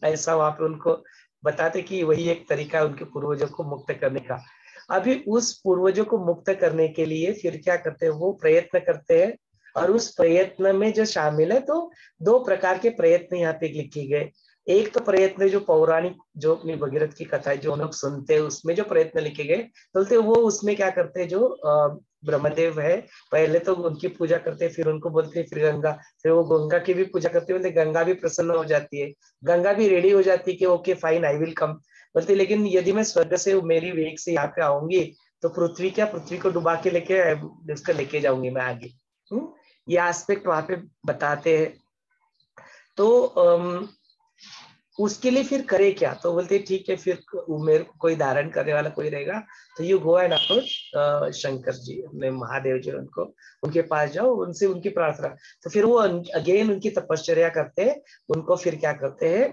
ऐसा वहां पे उनको बताते कि वही एक तरीका है उनके पूर्वजों को मुक्त करने का। अभी उस पूर्वजों को मुक्त करने के लिए फिर क्या करते हैं, वो प्रयत्न करते हैं, और उस प्रयत्न में जो शामिल है, तो दो प्रकार के प्रयत्न यहाँ पे लिखे गए। एक तो प्रयत्न जो पौराणिक जो अपनी भगीरथ की कथा है जो हम लोग सुनते हैं, उसमें जो प्रयत्न लिखे गए, बोलते वो उसमें क्या करते हैं, जो ब्रह्मदेव है पहले तो उनकी पूजा करते हैं, फिर उनको बोलते हैं फिर गंगा, फिर वो गंगा की भी पूजा करते हैं, गंगा भी प्रसन्न हो जाती है, गंगा भी रेडी हो जाती है कि okay fine I will come. बोलते लेकिन यदि मैं स्वर्ग से मेरी वेग से यहाँ पे आऊंगी तो पृथ्वी को डुबा के लेके जाऊंगी मैं आगे। ये एस्पेक्ट वहां पे बताते हैं। तो उसके लिए फिर करे क्या, तो बोलते ठीक है, फिर मेरे कोई धारण करने वाला कोई रहेगा, तो you go and approach Shankar ji, अपने महादेव जी, उनके पास जाओ, उनसे उनकी प्रार्थना। तो फिर वो अगेन उनकी तपश्चर्या करते हैं, उनको फिर क्या करते हैं,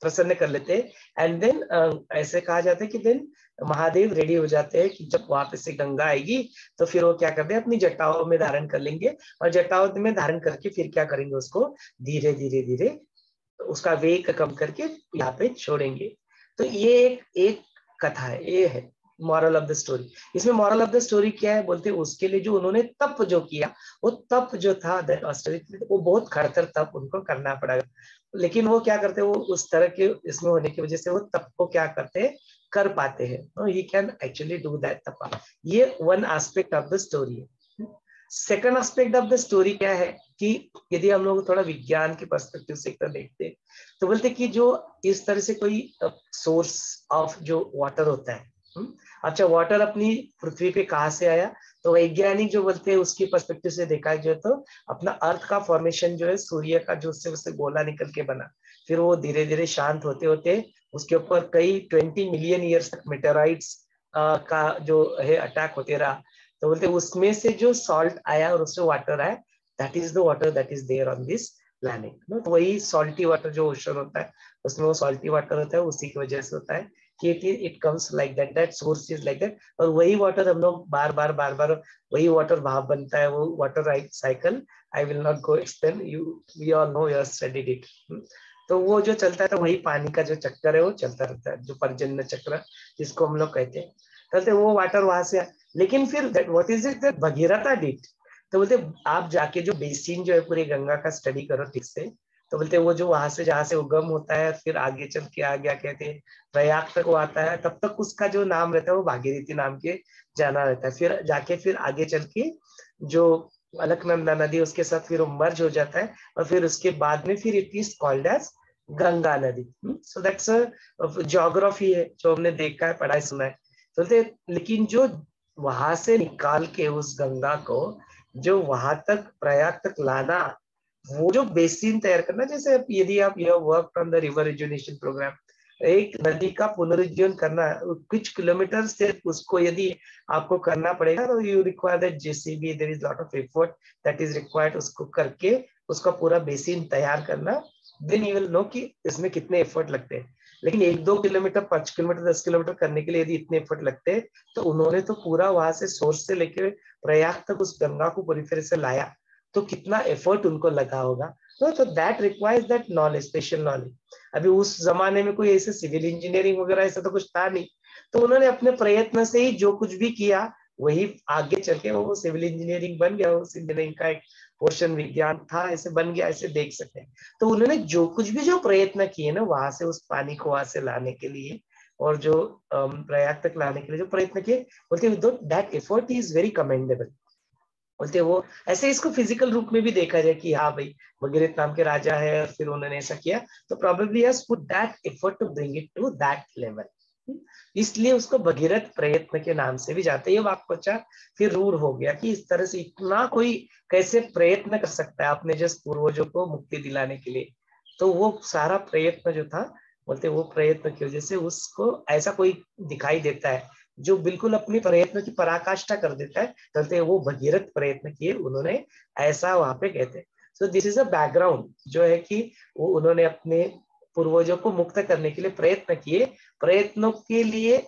प्रसन्न कर लेते हैं। एंड देन ऐसे कहा जाता है कि देन महादेव रेडी हो जाते हैं कि जब वापस से गंगा आएगी तो फिर वो क्या करते हैं, अपनी जटाओं में धारण कर लेंगे और जटाओं में धारण करके फिर क्या करेंगे, उसको धीरे धीरे धीरे उसका वेग कम करके यहाँ पे छोड़ेंगे। तो ये एक कथा है, ये है मॉरल ऑफ द स्टोरी। इसमें मॉरल ऑफ द स्टोरी क्या है बोलते, उसके लिए जो उन्होंने तप जो किया, वो तप जो था वो बहुत खड़तर तप उनको करना पड़ेगा, लेकिन वो क्या करते हैं, वो उस तरह के इसमें होने की वजह से वो तप को क्या करते हैं, कर पाते हैं। He can actually do that tap. ये one aspect of the story है। Second aspect of the story क्या है कि यदि हम लोग थोड़ा विज्ञान के पर्सपेक्टिव से देखते हैं तो बोलते कि जो इस तरह से कोई सोर्स ऑफ जो वाटर होता है, अच्छा वाटर अपनी पृथ्वी पे कहाँ से आया, तो वैज्ञानिक जो बोलते हैं उसकी पर्सपेक्टिव से देखा जाए तो अपना अर्थ का फॉर्मेशन जो है सूर्य का जो उससे गोला निकल के बना, फिर वो धीरे धीरे शांत होते होते उसके ऊपर कई 20 मिलियन ईयर्स तक मेटेराइट्स का जो है अटैक होते रहा, तो बोलते उसमें से जो सॉल्ट आया और उससे वाटर आया, that is the water that is there on this planet. तो वही सॉल्टी वाटर जो ओशन होता है उसमें वो सॉल्टी वाटर होता है, उसी की वजह से होता है कि it comes like that, that source is like that. और वही वाटर हम लोग बार बार वही वाटर भाप बनता है, वो water cycle I will not go explain, we all know, you have studied it. तो वो जो चलता है तो वही पानी का जो चक्कर है वो चलता रहता है, जो पर्जन्य चक्र जिसको हम लोग कहते हैं, कहते वो वाटर वहां से। लेकिन फिर what is it that Bhagiratha did, तो बोलते आप जाके जो बेसिन जो है पूरी गंगा का स्टडी करो ठीक से, तो बोलते वो जो वहां से जहाँ से उगम होता है फिर आगे चल के आ गया कहते हैं प्रयाग तक वो आता है, तब तक उसका जो नाम रहता है वो भागीरथी नाम के जाना रहता है। फिर जाके फिर आगे चल के जो अलकनंदा नदी उसके साथ फिर मर्ज हो जाता है और फिर उसके बाद में फिर it is called as Ganga nadi. So that's geography है जो हमने देखा है, पढ़ा है, सुना है। तो लेकिन जो वहां से निकाल के उस गंगा को जो वहां तक प्रयाग तक लाना, वो जो बेसिन तैयार करना, जैसे यदि आप यह work on the river rejuvenation programme, एक नदी का पुनरुज्जीवन करना कुछ किलोमीटर से उसको यदि आपको करना पड़ेगा तो you require that JCB, there is lot of effort that is required, उसको करके उसका पूरा बेसिन तैयार करना, देन यू विल नो कि इसमें कितने एफर्ट लगते हैं। लेकिन 1-2 किलोमीटर, 5 किलोमीटर, 10 किलोमीटर करने के लिए यदि इतने एफर्ट लगते हैं तो उन्होंने तो पूरा वहां से सोर्स से लेकर प्रयाग तक उस गंगा को पूरी तरह से लाया, तो कितना एफर्ट उनको लगा होगा। तो that requires that knowledge, special knowledge. अभी उस जमाने में कोई ऐसे सिविल इंजीनियरिंग वगैरह ऐसा तो कुछ था नहीं, तो उन्होंने अपने प्रयत्न से ही जो कुछ भी किया वही आगे चल के वो सिविल इंजीनियरिंग बन गया, उस इंजीनियरिंग का एक पोर्शन विज्ञान था, ऐसे बन गया, ऐसे देख सकते हैं। तो उन्होंने जो कुछ भी जो प्रयत्न किए ना वहां से उस पानी को वहां से लाने के लिए और जो प्रयाग तक लाने के लिए जो प्रयत्न किए, बोलते that effort is very commendable. बोलते वो ऐसे इसको फिजिकल रूप में भी देखा जाए कि हाँ भाई भगीरथ नाम के राजा है और फिर उन्होंने ऐसा किया, तो probably has put that effort to bring it to that level, इसलिए उसको भगीरथ प्रयत्न के नाम से भी जाते हैं। ये वाक्पचा फिर रूढ़ हो गया कि इस तरह से इतना कोई कैसे प्रयत्न कर सकता है अपने जैसे पूर्वजों को मुक्ति दिलाने के लिए। तो वो सारा प्रयत्न जो था, बोलते वो प्रयत्न की वजह से उसको ऐसा कोई दिखाई देता है जो बिल्कुल अपनी प्रयत्न की पराकाष्ठा कर देता है, बोलते वो भगीरथ प्रयत्न किए उन्होंने, ऐसा वहां पे कहते हैं। So this is a background जो है कि वो उन्होंने अपने पूर्वजों को मुक्त करने के लिए प्रयत्न किए। प्रयत्नों के लिए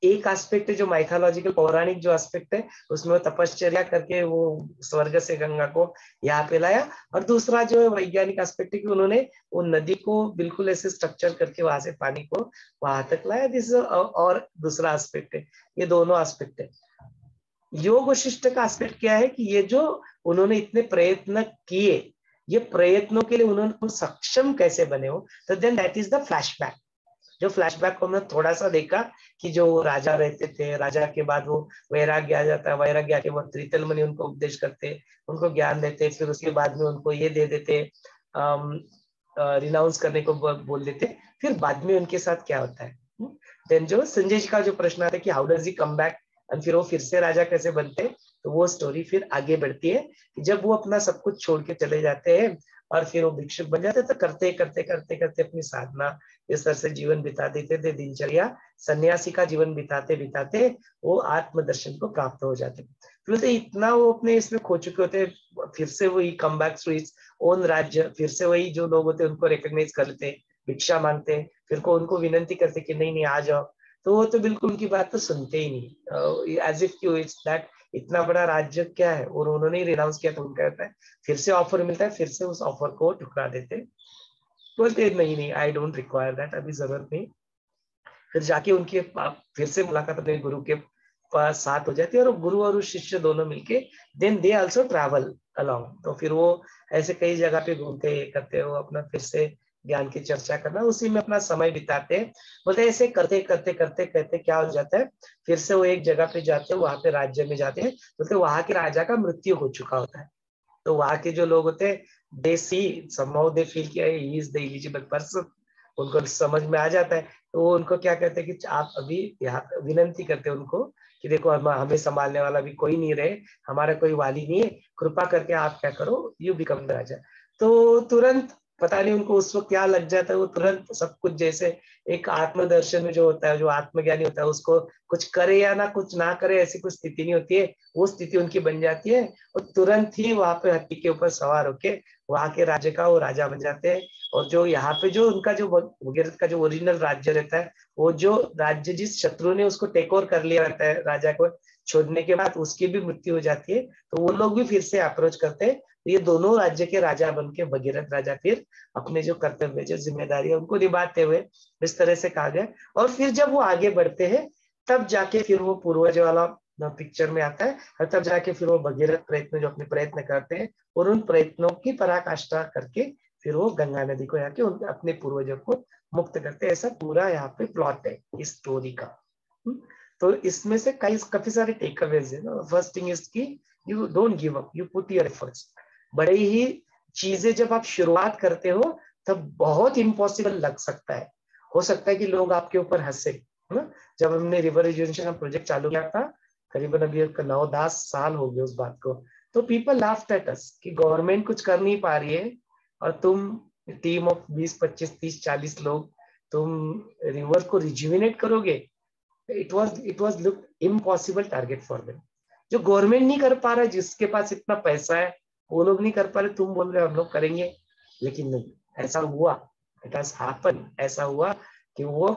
एक एस्पेक्ट है जो माइथोलॉजिकल पौराणिक जो एस्पेक्ट है, उसमें वो तपश्चर्या करके वो स्वर्ग से गंगा को यहाँ पे लाया, और दूसरा जो है वैज्ञानिक एस्पेक्ट है कि उन्होंने वो नदी को बिल्कुल ऐसे स्ट्रक्चर करके वहां से पानी को वहां तक लाया। दिस और दूसरा एस्पेक्ट है, ये दोनों एस्पेक्ट है। योग वशिष्ठ का एस्पेक्ट क्या है कि ये जो उन्होंने इतने प्रयत्न किए, ये प्रयत्नों के लिए उन्होंने सक्षम कैसे बने हो, तो then that is the flashback. जो फ्लैशबैक को हमने थोड़ा सा देखा कि जो राजा रहते थे, राजा के बाद वो वैराग्य आ जाता है, वैराग्य आके वो त्रितल मुनि उनको उपदेश करते, उनको ज्ञान देते, फिर उसके बाद में उनको ये दे देते, रिनाउंस करने को बोल देते, फिर बाद में उनके साथ क्या होता है। देन जो संजय जी का जो प्रश्न आता है कि how does he come back, और फिर वो फिर से राजा कैसे बनते हैं, तो वो स्टोरी फिर आगे बढ़ती है कि जब वो अपना सब कुछ छोड़ के चले जाते हैं और फिर वो भिक्षुक बन जाते, तो करते करते करते करते अपनी साधना इस तरह से जीवन बिता देते थे, दिनचर्या सन्यासी का जीवन बिताते बिताते वो आत्मदर्शन को प्राप्त हो जाते। फिर तो इतना वो अपने इसमें खो चुके होते, फिर से वही come back to his own राज्य, फिर से वही जो लोग होते उनको रिकॉग्नाइज कर लेते, भिक्षा मांगते, फिर को उनको विनंती करते कि नहीं नहीं आ जाओ, तो वो तो बिल्कुल उनकी बात तो सुनते ही नहीं, एज इफ क्यों इट्स दैट इतना बड़ा राज्य क्या है, और उन्होंने ही रिनाउंस किया तो उनका कहता है फिर से ऑफर मिलता है, फिर से उस ऑफर को ठुकरा देते, बोलते नहीं नहीं आई डोंट रिक्वायर दैट, अभी जरूरत नहीं। फिर जाके उनके फिर से मुलाकात अपने गुरु के पास साथ हो जाती है, और गुरु और शिष्य दोनों मिलके then they also travel along. तो फिर वो ऐसे कई जगह पे घूमते करते हो, अपना फिर से ज्ञान की चर्चा करना, उसी में अपना समय बिताते हैं। बोलते ऐसे करते करते करते करते क्या हो जाता है, फिर से वो एक जगह पे जाते हैं, वहां पे राज्य में जाते हैं, बोलते वहां के राजा का मृत्यु हो चुका होता है। तो वहां के जो लोग होते हैं दे सी समहाउ दे फील कि he is the eligible person, उनको समझ में आ जाता है। तो वो उनको क्या कहते हैं कि आप अभी यहाँ विनंती करते हैं उनको कि देखो हमें संभालने वाला भी कोई नहीं रहे, हमारा कोई वाली नहीं है, कृपा करके आप क्या करो, यू बिकम द राजा। तो तुरंत पता नहीं उनको उस वक्त क्या लग जाता है, वो तुरंत सब कुछ जैसे एक आत्मदर्शन में जो होता है, जो आत्मज्ञानी होता है उसको कुछ करे या ना कुछ ना करे ऐसी कुछ स्थिति नहीं होती है, वो स्थिति उनकी बन जाती है। और तुरंत ही वहां पे हाथी के ऊपर सवार होके वहां के राज्य का वो राजा बन जाते हैं। और जो यहाँ पे जो उनका जो भगीरथ का जो ओरिजिनल राज्य रहता है, वो जो राज्य जिस शत्रु ने उसको टेक ओवर कर लिया रहता है राजा को छोड़ने के बाद, उसकी भी मृत्यु हो जाती है। तो वो लोग भी फिर से अप्रोच करते हैं, तो ये दोनों राज्य के राजा बन के भगीरथ राजा फिर अपने जो कर्तव्य जो जिम्मेदारी है उनको निभाते हुए इस तरह से कहा गया। और फिर जब वो आगे बढ़ते हैं तब जाके फिर वो पूर्वज वाला पिक्चर में आता है, और तब जाके फिर वो भगीरथ प्रयत्न जो अपने प्रयत्न करते हैं और उन प्रयत्नों की पराकाष्ठा करके फिर वो गंगा नदी को जाके अपने पूर्वजों को मुक्त करते हैं। ऐसा पूरा यहाँ पे प्लॉट है इस स्टोरी का। तो इसमें से काफी सारे टेक अवेज है ना। फर्स्ट थिंग इज कि you don't give up, you put your efforts. बड़े ही चीजें जब आप शुरुआत करते हो तब बहुत इम्पॉसिबल लग सकता है, हो सकता है कि लोग आपके ऊपर हंसे, है ना। जब हमने रिवर रिजुवेशन का प्रोजेक्ट चालू किया था, करीबन अभी 9-10 साल हो गए उस बात को, तो पीपल लाफ्ड एट अस कि गवर्नमेंट कुछ कर नहीं पा रही है और तुम टीम ऑफ 20, 25, 30, 40 लोग तुम रिवर को रिजुविनेट करोगे। It was look impossible target for them. जो गवर्नमेंट नहीं कर पा रहा है, जिसके पास इतना पैसा है, वो लोग नहीं कर पा रहे, तुम बोल रहे हो हम लोग करेंगे। लेकिन नहीं, ऐसा हुआ, इट हैज हैपन। ऐसा हुआ कि वो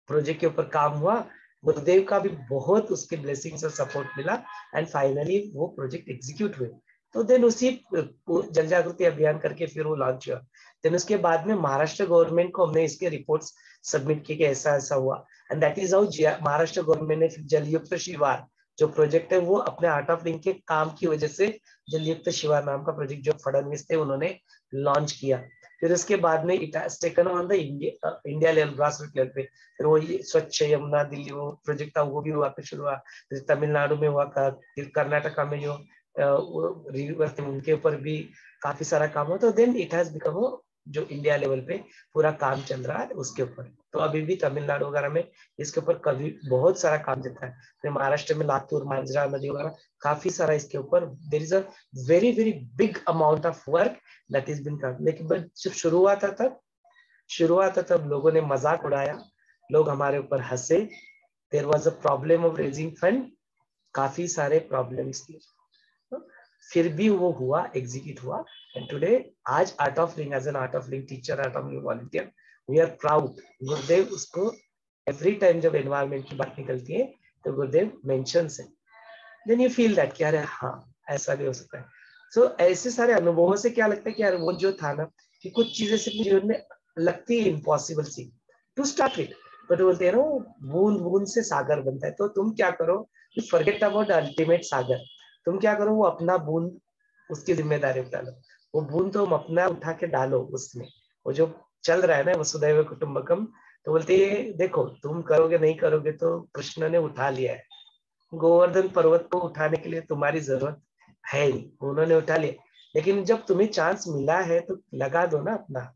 प्रोजेक्ट के ऊपर काम हुआ, गुरुदेव का भी बहुत उसके ब्लेसिंग्स और सपोर्ट मिला, एंड फाइनली वो प्रोजेक्ट एग्जीक्यूट हुए। तो देन उसी जल जागृति अभियान करके फिर वो लॉन्च हुआ। देन उसके बाद में महाराष्ट्र गवर्नमेंट को हमने इसके रिपोर्ट्स सबमिट किए कि ऐसा ऐसा हुआ, and that is how Maharashtra government ने जलयुक्त शिवार जो प्रोजेक्ट है वो अपने आर्ट ऑफ लिविंग के काम की वजह से जलयुक्त शिवार नाम का प्रोजेक्ट जो फडणवीस थे उन्होंने लॉन्च किया। फिर उसके बाद में it has taken on the India level, grass root level पे। फिर वो स्वच्छ यमुना दिल्ली वो प्रोजेक्ट था, वो भी हुआ, फिर शुरू हुआ। फिर तमिलनाडु में हुआ, फिर कर्नाटका में जो रिवर थे उनके ऊपर भी काफी सारा काम हुआ। तो देन इट हैज बिकम जो इंडिया लेवल पे पूरा काम चल रहा है उसके ऊपर। तो अभी भी तमिलनाडु वगैरह में इसके ऊपर कभी बहुत सारा काम चलता है। फिर महाराष्ट्र में लातूर मांजरा नदी वगैरह काफी सारा इसके ऊपर there is a very very big amount of work that is been done. लेकिन जब शुरुआत था तब लोगों ने मजाक उड़ाया, लोग हमारे ऊपर हंसे। There was a problem of raising fund, काफी सारे प्रॉब्लम्स थे, फिर भी वो हुआ, एग्जीक्यूट हुआ। एंड टुडे आज art of living, as an art of living teacher, art of living volunteer, we are proud. Gurudev उसको एवरी टाइम जब एनवायरमेंट की बात निकलती है तो गुरुदेव मेंशन्स है। देन यू फील दैट कि अरे हाँ ऐसा भी हो सकता है। सो ऐसे सारे अनुभवों से क्या लगता है कि यार वो जो था ना कि कुछ चीजें सिर्फ जीवन में लगती है इम्पॉसिबल सी टू स्टार्ट विद, बट बोलते हैं ना बूंद बूंद से सागर बनता है। तो तुम क्या करो, फॉरगेट अबाउट अल्टीमेट सागर। तुम क्या करो, वो अपना बूंद उसकी जिम्मेदारी उठा लो, वो बूंद तो अपना उठा के डालो उसमें, वो जो चल रहा है ना वसुधैव कुटुंबकम। तो बोलते हैं देखो तुम करोगे नहीं करोगे तो कृष्ण ने उठा लिया है, गोवर्धन पर्वत को उठाने के लिए तुम्हारी जरूरत है नहीं, उन्होंने उठा लिया। लेकिन जब तुम्हें चांस मिला है तो लगा दो ना अपना,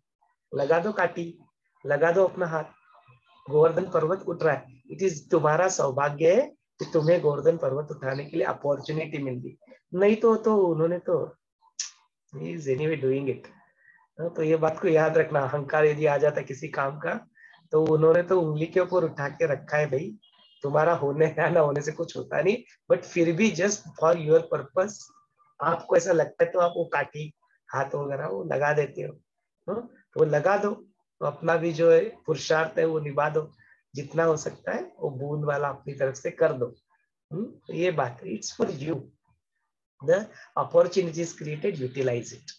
लगा दो काटी, लगा दो अपना हाथ। गोवर्धन पर्वत उठ रहा है, इट इज तुम्हारा सौभाग्य है कि तुम्हें गोवर्धन पर्वत उठाने के लिए अपॉर्चुनिटी मिल गई। नहीं तो उन्होंने तो इज एनीवे डूइंग इट। तो ये बात को याद रखना, अहंकार यदि आ जाता है किसी काम का तो उन्होंने तो उंगली के ऊपर उठा के रखा है भाई, तुम्हारा होने या ना होने से कुछ होता नहीं, बट फिर भी जस्ट फॉर योर पर्पस आपको ऐसा लगता है तो आप वो काटी हाथ वगैरह वो लगा देते हो। तो वो लगा दो, तो अपना भी जो है पुरुषार्थ है वो निभा दो। जितना हो सकता है वो बूंद वाला अपनी तरफ से कर दो। ये बात है, it's for you, the opportunities created, utilize it.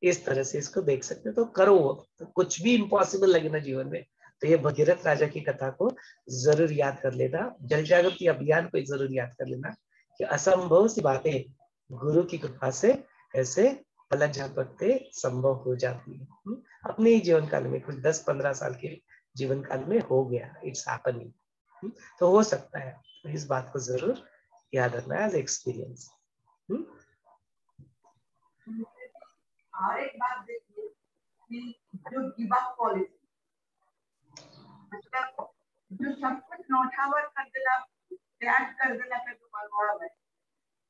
इस तरह से इसको देख सकते हो। तो करो, तो कुछ भी इम्पॉसिबल लगे ना जीवन में, तो ये भगीरथ राजा की कथा को जरूर याद कर लेना, जल जागृति अभियान को जरूर याद कर लेना कि असंभव सी बातें गुरु की कृपा से ऐसे पलक झपकते संभव हो जाती है। अपने ही जीवन काल में कुछ 10-15 साल के जीवन काल में हो गया, इट्स हैपनिंग। तो हो सकता है, तो इस बात को जरूर याद रखना एज एक्सपीरियंस। और एक बात देखिए कि जो गिव अप पॉलिसी, मतलब जो सब कुछ नौठावर कर देना, त्याग कर देना का जो मनोभाव है,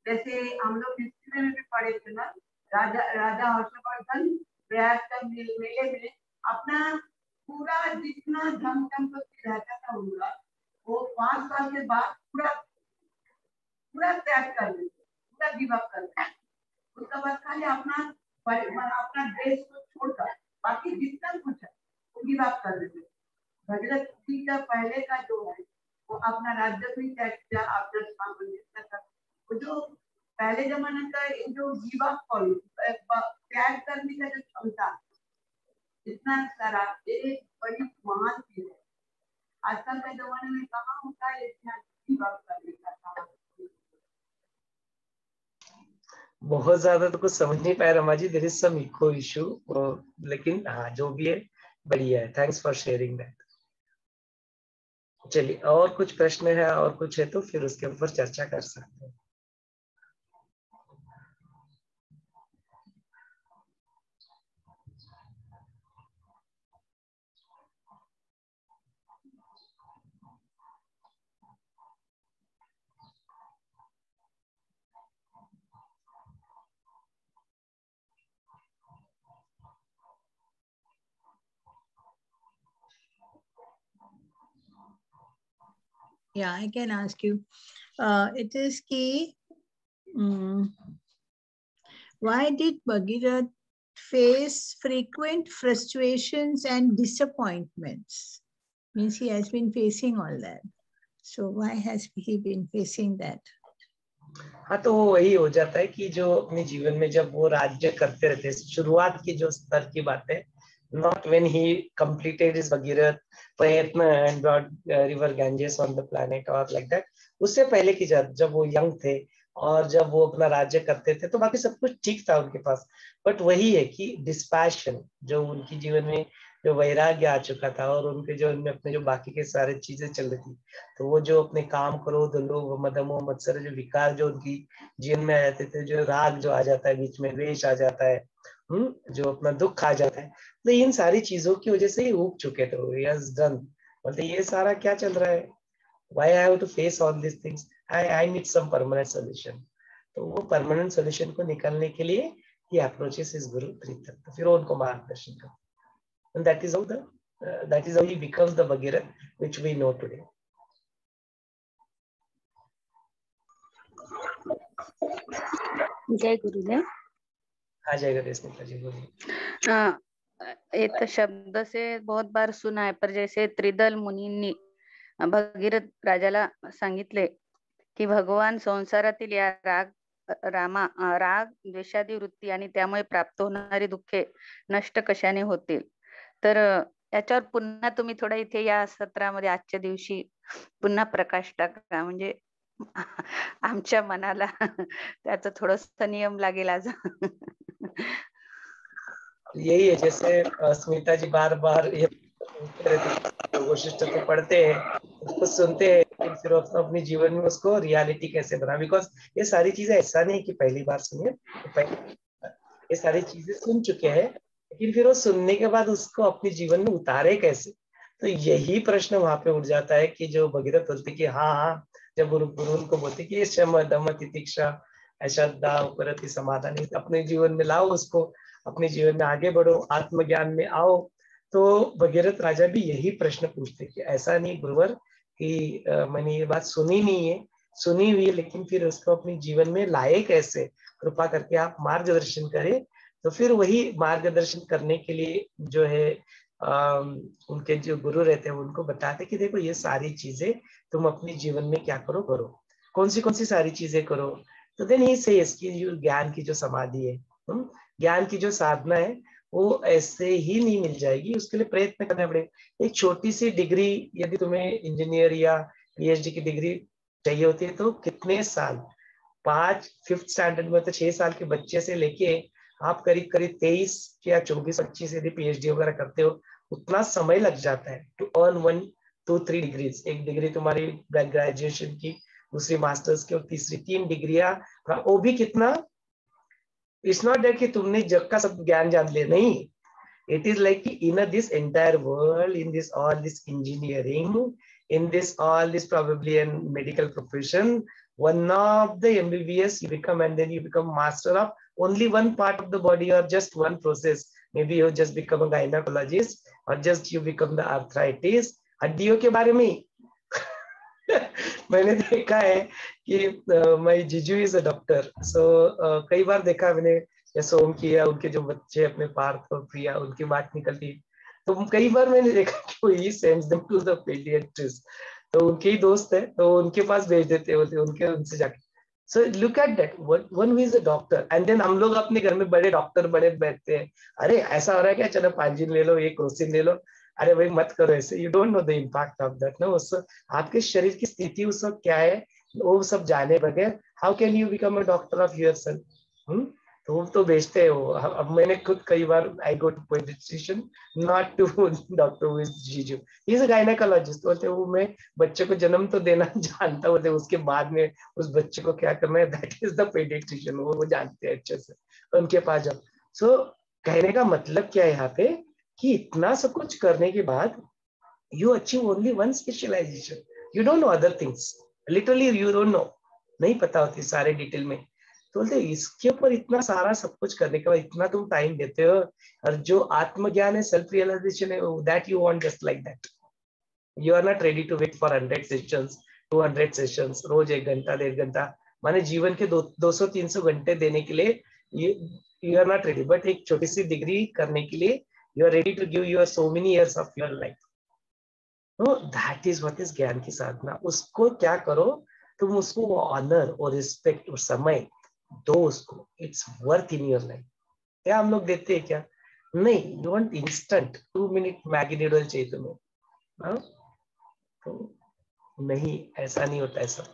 जैसे हम लोग हिस्ट्री में भी पढ़े थे ना, राजा हर्षवर्धन प्रयाग का मेले में अपना पूरा जितना धन संपत्ति रहता था उनका, वो 5 साल के बाद पूरा त्याग कर देते, पूरा गिव अप कर देते। उसका बाद खाली अपना देश को छोड़कर बाकी जितना कुछ है वो गिव अप कर देते। भगीरथ जी का पहले का जो है वो अपना राज्य भी त्याग किया, आपका वो जो पहले जमाने का जो गिव अप पॉलिसी, त्याग करने का जो क्षमता, इतना सारा एक बड़ी महान चीज है। आजकल के जमाने में कहाँ होता है इतना गिव अप करने का। बहुत ज्यादा तो कुछ समझ नहीं पाया Rama ji, there is some echo issue, लेकिन हाँ जो भी है बढ़िया है। Thanks for sharing that. चलिए, और कुछ प्रश्न है और कुछ है तो फिर उसके ऊपर चर्चा कर सकते हैं। Yeah, I can ask you. It is key. Why did Bhagirath face frequent frustrations and disappointments? Means he has been facing all that. So why has he been facing that? हाँ, तो वही हो जाता है कि जो अपने जीवन में जब वो राज्य करते रहते हैं, शुरुआत की जो स्तर की बात है, not when he completed his Bhagirath प्रयत्न and brought river Ganges on the planet or like that, उससे पहले की जब वो यंग थे और जब वो अपना राज्य करते थे तो बाकी सब कुछ ठीक था उनके पास। बट वही है कि डिस्पैशन, जो उनके जीवन में जो वैराग्य आ चुका था और उनके जो उनमें अपने जो बाकी के सारे चीजें चल रही थी, तो वो जो अपने काम, क्रोध, लोभ, मद, मोह, मत्सर, जो विकार जो उनकी जीवन में आ जाते थे, जो राग जो आ जाता है बीच में, द्वेष आ जाता है, जो अपना दुख आ जाता है, तो इन सारी चीजों की वजह से ही उग चुके थे। यस डन, बोलते ये सारा क्या चल रहा है, why I have to face all these things, I need some permanent solution। तो वो परमानेंट सोल्यूशन को निकालने के लिए he approaches his guru त्रितत्व, फिर उनको मार्गदर्शन करता, and that is how he becomes the Bhagirath which we know today। जय गुरुदेव। हाँ, जय गणेश जी, बोलिए। ये तो शब्द से बहुत बार सुना है, पर जैसे त्रिदल मुनींनी भगीरथ राजाला सांगितले की भगवान संसारातील या राग द्वेषादी वृत्ती आणि त्यामुळे प्राप्त होणारी दुःखे नष्ट कशाने होतील, तर याच्यावर पुन्हा तुम्ही थोडा इथे या सत्रामध्ये आजच्या दिवशी पुन्हा प्रकाश टाका, म्हणजे आमच्या मनाला त्याचं थोडस नियम लागेल आज। यही है, जैसे स्मिता जी बार बार ये वशिष्ठ को पढ़ते हैं, उसको सुनते हैं, फिर अपने जीवन में उसको रियलिटी कैसे बना, बिकॉज ये सारी चीजें ऐसा नहीं कि पहली बार सुनिए, ये सारी चीजें सुन चुके हैं, लेकिन फिर वो सुनने के बाद उसको अपने जीवन में उतारे कैसे। तो यही प्रश्न वहां पे उठ जाता है कि जो भगीरथ बोलते कि हाँ, जब गुरु उनको बोलते कि शम दम तितिक्षा श्रद्धा उपरति समाधान अपने जीवन में लाओ, उसको अपने जीवन में आगे बढ़ो, आत्मज्ञान में आओ। तो भगीरथ राजा भी यही प्रश्न पूछते कि ऐसा नहीं गुरुवर कि मैंने ये बात सुनी नहीं है, सुनी हुई है, लेकिन फिर उसको अपने जीवन में लाए कैसे, कृपा करके आप मार्गदर्शन करें। तो फिर वही मार्गदर्शन करने के लिए जो है उनके जो गुरु रहते हैं उनको बताते कि देखो ये सारी चीजें तुम अपने जीवन में क्या करो करो, कौन सी सारी चीजें करो। तो देन ही सेज कि जो ज्ञान की जो समाधि है, ज्ञान की जो साधना है वो ऐसे ही नहीं मिल जाएगी, उसके लिए प्रयत्न करना पड़ेगा। एक छोटी सी डिग्री यदि तुम्हें इंजीनियर या पीएचडी की डिग्री चाहिए होती है तो कितने साल, 5th स्टैंडर्ड में तो 6 साल के बच्चे से लेके आप करीब करीब 23 या 24-25 यदि पीएचडी वगैरह करते हो, उतना समय लग जाता है टू अर्न 1 2 3 डिग्रीज। एक डिग्री तुम्हारी ग्रेजुएशन की, दूसरी मास्टर्स की और तीसरी 3 डिग्रियां, वो भी कितना। इट्स नॉट दैट कि तुमने जग का सब ज्ञान जान लिया, नहीं। It is like in this entire world, in this all this engineering, in this all this probably a medical profession, one of the MBBS you become and then you become master of only one part of the body or just one process. Maybe you just become a gynecologist or just you become the arthritis. हड्डियों के बारे में मैंने देखा है कि my जीजू is a doctor, सो कई बार देखा मैंने, जैसे ओम किया उनके जो बच्चे अपने पार्थ और प्रिया उनकी बात निकलती, तो कई बार मैंने देखा कि वो ही sends them to the pediatrist, तो उनके ही दोस्त है तो उनके पास भेज देते होते उनके, उनसे जाके। So look at that one who is a doctor and then हम लोग अपने घर में बड़े डॉक्टर बड़े बैठते हैं, अरे ऐसा हो रहा है क्या, चलो पांजिन ले लो, एक क्रोसिन ले लो, अरे भाई मत करो ऐसे, you don't know the impact of that. No, उस आपके शरीर की स्थिति उस वक्त क्या है वो सब जाने बगैर how can you become a doctor of yourself. तो वो तो बेचते हैं वो। अब मैंने खुद कई बार I go to paediatrician not to doctor jiju, he is a gynaecologist, बोलते वो मैं बच्चे को जन्म तो देना जानता होते, उसके बाद में उस बच्चे को क्या करना है दैट इज द पेडियाट्रिशियन, वो जानते हैं अच्छे से, उनके पास जाओ। सो कहने का मतलब क्या है यहाँ पे कि इतना सब कुछ करने के बाद you achieve only one specialization, you don't know other things, literally you don't know, नहीं पता होती सारे डिटेल में। तो बोलते इसके ऊपर इतना सारा सब कुछ करने के बाद इतना तुम टाइम देते हो, और जो आत्मज्ञान है, सेल्फ रियलाइजेशन है, that you want just like that. You are not ready to wait for 100 sessions 200 sessions, रोज 1 घंटा 1.5 घंटा, माने जीवन के 200-300 घंटे देने के लिए you are not ready, but एक छोटी सी डिग्री करने के लिए you are ready to give your so many years of your life. तो दैट इज व्हाट इज ज्ञान की साधना। उसको क्या करो तुम, उसको वो ऑनर और रिस्पेक्ट और समय दो उसको, it's worth in your life. क्या हम लोग देते हैं क्या? नहीं, you want instant 2 minute Maggi noodle चाहिए तुम्हें, तो नहीं, ऐसा नहीं होता है सब।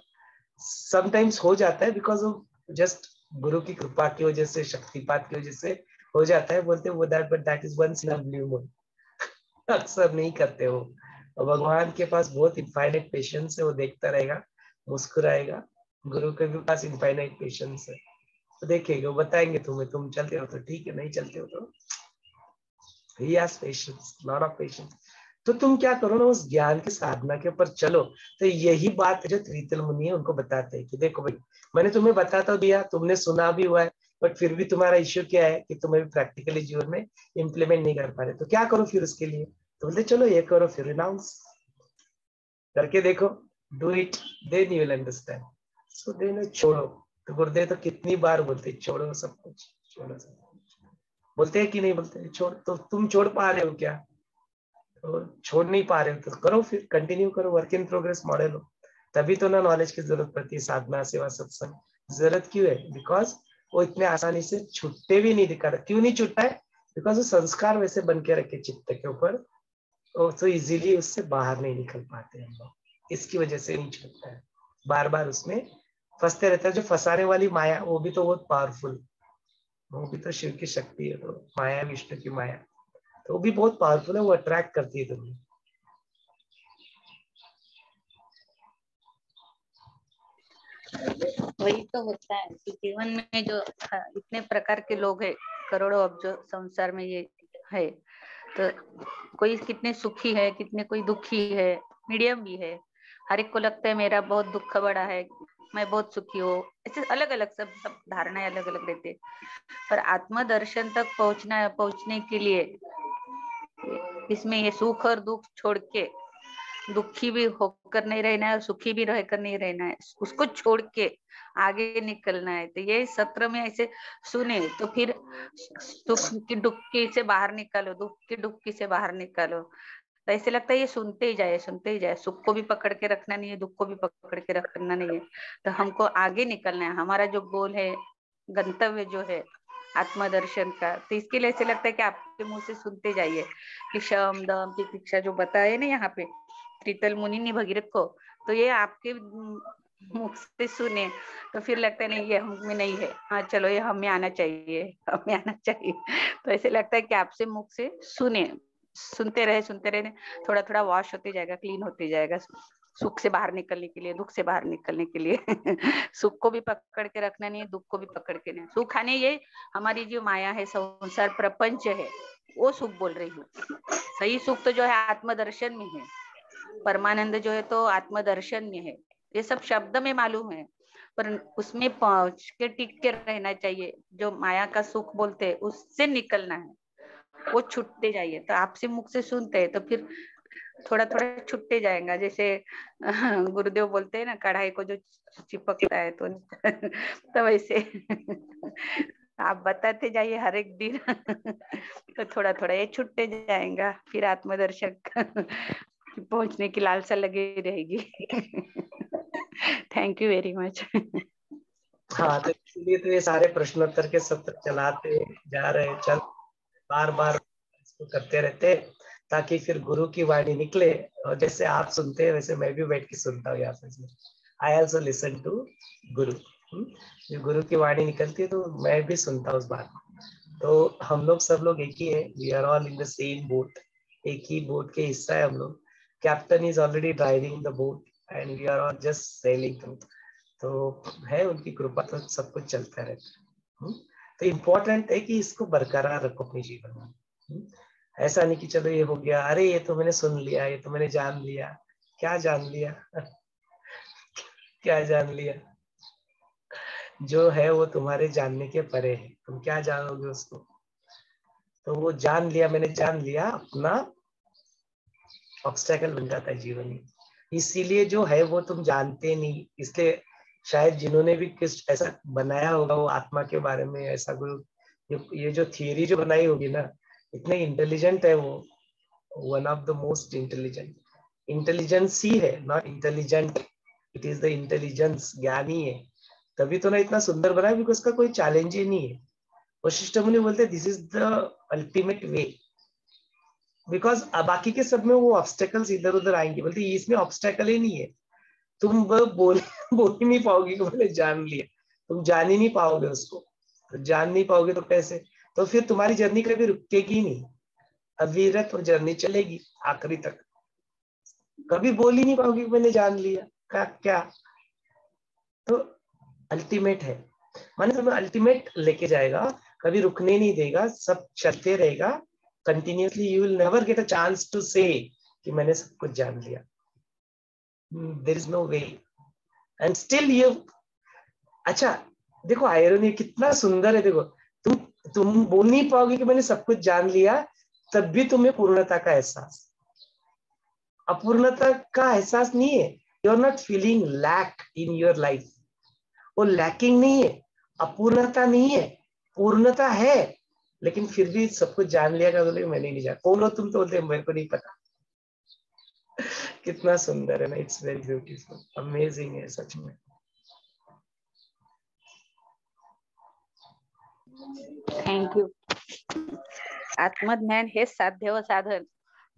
समटाइम्स हो जाता है बिकॉज ऑफ जस्ट गुरु की कृपा की वजह से, शक्तिपात की वजह से हो जाता है, बोलते वो that, but that is once in a blue moon, अक्सर नहीं करते हो। और भगवान के पास बहुत इनफाइनाइट पेशेंस है, वो देखता रहेगा, मुस्कुराएगा। गुरु के भी पास इनफाइनाइट पेशेंस है, तो देखेंगे, वो बताएंगे तुम्हें, तुम चलते हो तो ठीक है, नहीं चलते हो तो he has patience, lot of patience। तो तुम क्या करो ना, उस ज्ञान की साधना के ऊपर चलो। तो यही बात जो त्रितल मुनि है उनको बताते हैं कि देखो भाई, मैंने तुम्हें बता तो दिया, तुमने सुना भी हुआ है, बट फिर भी तुम्हारा इश्यू क्या है कि तुम्हें प्रैक्टिकली जीवन में इम्प्लीमेंट नहीं कर पा रहे, तो क्या करो फिर उसके लिए? तो बोलते चलो ये करो, फिर रिनाउंस करके देखो, do it, then you will understand. So then छोड़ो। तो गुरुदेव तो कितनी बार बोलते छोड़ो सब कुछ, छोड़ो सब कुछ, बोलते हैं कि नहीं बोलते? छोड़, तो तुम छोड़ पा रहे हो क्या? तो छोड़ नहीं पा रहे हो तो करो, फिर कंटिन्यू करो, वर्क इन प्रोग्रेस मॉडल हो। तभी तो ना नॉलेज की जरूरत पड़ती है, साधना सेवा सत्संग जरूरत क्यों है? बिकॉज वो इतने आसानी से छुट्टे भी नहीं दिखा रहा। क्यों नहीं छुट्टा है? बिकॉज वो संस्कार वैसे बन के रखे चित्त के ऊपर, तो इजीली उससे बाहर नहीं निकल पाते हम लोग, इसकी वजह से नहीं छूटता है, बार बार उसमें फंसते रहता है। जो फंसाने वाली माया, वो भी तो बहुत पावरफुल, वो भी तो शिव की शक्ति है, तो माया विष्णु की माया, तो वो भी बहुत पावरफुल है, वो अट्रैक्ट करती है तुम्हें। वही तो होता है कि जीवन में जो इतने प्रकार के लोग हैं, करोड़ों अब्जों संसार में ये है, तो कोई कितने सुखी है, कितने कोई दुखी है, मीडियम भी है। हर एक को लगता है मेरा बहुत दुख बड़ा है, मैं बहुत सुखी हूँ, ऐसे अलग अलग सब धारणाएं अलग अलग रहती है। पर आत्मदर्शन तक पहुंचने के लिए इसमें ये सुख और दुख छोड़ के दुखी भी होकर नहीं रहना है और सुखी भी रहकर नहीं रहना है, उसको छोड़ के आगे निकलना है। तो ये सत्र में ऐसे सुने तो फिर सुख की डुबकी से बाहर निकालो, दुख की डुबकी से बाहर निकालो। तो ऐसे लगता है ये सुनते ही जाए, सुनते ही जाए, सुख को भी पकड़ के रखना नहीं है, दुख को भी पकड़ के रखना नहीं है। तो हमको आगे निकलना है, हमारा जो गोल है, गंतव्य जो है आत्मदर्शन का, तो इसके लिए ऐसे लगता है कि आपके मुंह से सुनते जाइए कि शम दम तितिक्षा जो बताए ना यहाँ पे त्रितल मुनि ने भगीरथ को, तो ये आपके मुख से सुने तो फिर लगता है नहीं ये हम में नहीं है, हाँ चलो ये हमें आना चाहिए, हमें आना चाहिए। तो ऐसे लगता है कि आपसे मुख से सुने, सुनते रहे, थोड़ा थोड़ा वॉश होते जाएगा, क्लीन होते जाएगा, सुख से बाहर निकलने के लिए, दुख से बाहर निकलने के लिए। सुख को भी पकड़ के रखना नहीं है, दुख को भी पकड़ के नहीं। सुख आने ये हमारी जो माया है, संसार प्रपंच है, वो सुख बोल रही हूँ। सही सुख तो जो है आत्मदर्शन में है, परमानंद जो है तो आत्मदर्शन में है। ये सब शब्द में मालूम है, पर उसमें पहुंच के टिक के रहना चाहिए। जो माया का सुख बोलते हैं उससे निकलना है, वो छूटते जाइए। तो आपसे मुख से सुनते हैं तो फिर थोड़ा थोड़ा छुट्टे जाएगा। जैसे गुरुदेव बोलते हैं ना, कढ़ाई को जो चिपकता है तो वैसे आप बताते जाइए हर एक दिन। तो थोड़ा थोड़ा ये छुट्टे जाएगा, फिर आत्मदर्शक पहुंचने की लालसा लगी रहेगी। Thank you very much. हाँ, तो इसलिए तो ये सारे प्रश्नोत्तर के सत्र चलाते जा रहे, चल बार बार इसको करते रहते, ताकि फिर गुरु की वाणी निकले। और जैसे आप सुनते हैं वैसे मैं भी बैठ के सुनता हूँ यहाँ पे। आई ऑल्सो लिसन टू गुरु। जो गुरु की वाणी निकलती है तो मैं भी सुनता हूँ उस बात को। तो हम लोग सब लोग एक ही है, we are all in the same boat, एक ही बोट के हिस्सा है हम लोग। Captain is already driving the boat and we are all just sailing through. तो है उनकी कृपा, तो सब कुछ चलता रहता है। तो इम्पोर्टेंट है कि इसको बरकरार रखो अपने जीवन में। ऐसा नहीं कि चलो ये हो गया, अरे ये तो मैंने सुन लिया, ये तो मैंने जान लिया। क्या जान लिया? क्या जान लिया? जो है वो तुम्हारे जानने के परे है, तुम क्या जानोगे उसको? तो वो जान लिया, मैंने जान लिया, अपना ऑब्स्टेकल बन जाता है जीवन में। इसीलिए जो है वो तुम जानते नहीं, इसलिए शायद जिन्होंने भी किस ऐसा बनाया होगा वो आत्मा के बारे में, ऐसा कोई ये जो थियरी जो बनाई होगी ना, इतने इंटेलिजेंट है वो, one of the most intelligent. Intelligence ही है, not intelligent, it is the intelligence, ज्ञानी है। तभी तो ना इतना सुंदर बना है, बिकॉज उसका कोई चैलेंज ही नहीं है। वशिष्ठ मुनि बोलते this is the ultimate way, because बाकी के सब में वो ऑब्स्टेकल्स इधर उधर आएंगे, बोलते इसमें ऑब्स्टेकल ही नहीं है। तुम बोल ही नहीं पाओगे कि मैंने जान लिया, तुम जान ही नहीं पाओगे उसको। तो जान नहीं पाओगे तो कैसे? तो फिर तुम्हारी जर्नी कभी रुकेगी नहीं, अविरत वो जर्नी चलेगी आखिरी तक। कभी बोल ही नहीं पाओगे कि मैंने जान लिया क्या। तो अल्टीमेट है, माने तुम्हें अल्टीमेट लेके जाएगा, कभी रुकने नहीं देगा, सब चलते रहेगा continuously. You will never get a chance to say कि मैंने सब कुछ जान लिया। There is no way and still you. अच्छा देखो आयरनी कितना सुंदर है, देखो तुम बोल नहीं पाओगे कि मैंने सब कुछ जान लिया, तब भी तुम्हें पूर्णता का एहसास, अपूर्णता का एहसास नहीं है। You are not feeling lack in your life, वो लैकिंग नहीं है, अपूर्णता नहीं है, पूर्णता है। लेकिन फिर भी सब कुछ जान लिया का बोले मैंने नहीं जाना। कौन हो तुम? तो बोलते मेरे को नहीं पता। कितना सुंदर है ना, इट्स वेरी ब्यूटीफुल, अमेजिंग है सच में। Thank you. आत्मज्ञान हे साध्य व साधन,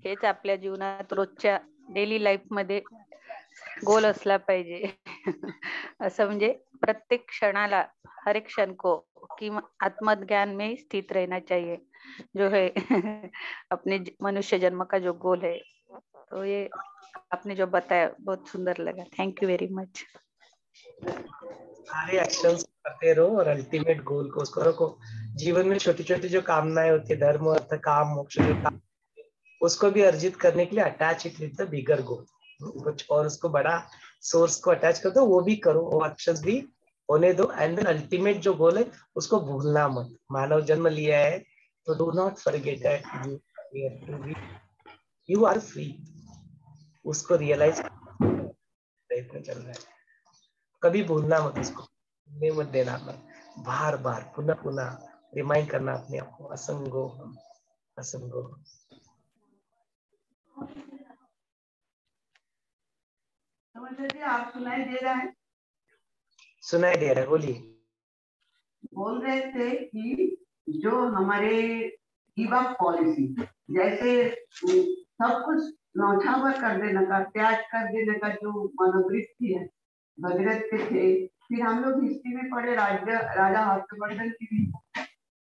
हेच आपल्या जीवनात रोजच्या डेली लाईफ मध्ये गोल असला पाहिजे। असं म्हणजे प्रत्येक क्षणाला, हर एक क्षण को कि आत्मज्ञान में स्थित रहना चाहिए, जो है अपने मनुष्य जन्म का जो गोल है। तो ये आपने जो बताया बहुत सुंदर लगा, थैंक यू वेरी मच। सारे एक्शंस करते रहो और अल्टीमेट गोल को उसको रखो। जीवन में छोटी छोटी जो कामनाएं होती है, धर्म अर्थ काम मोक्ष, जो काम, उसको भी अर्जित करने के लिए attach it with the bigger goal, कुछ और उसको बड़ा सोर्स को अटैच कर दो, वो भी करो, वो एक्शंस भी होने दो। एंड देन अल्टीमेट जो गोल है उसको भूलना मत। मानव जन्म लिया है तो do not forget that you are free. उसको रियलाइज प्रयत्न चल रहा है। कभी भूलना मत उसको, भूलने मत देना, बार बार पुनः पुनः रिमाइंड करना अपने आप को, असंगो हम, असंगो हम। जी आप सुनाई दे रहा है? सुनाई दे रहा है, बोलिए। बोल रहे थे कि जो हमारे गिव अप पॉलिसी, जैसे सब कुछ नौछावर कर देने का, त्याग कर देने का जो मनोवृत्ति है भगीरथ के थे। फिर हम लोग हिस्ट्री में पढ़े राजा हर्षवर्धन की भी,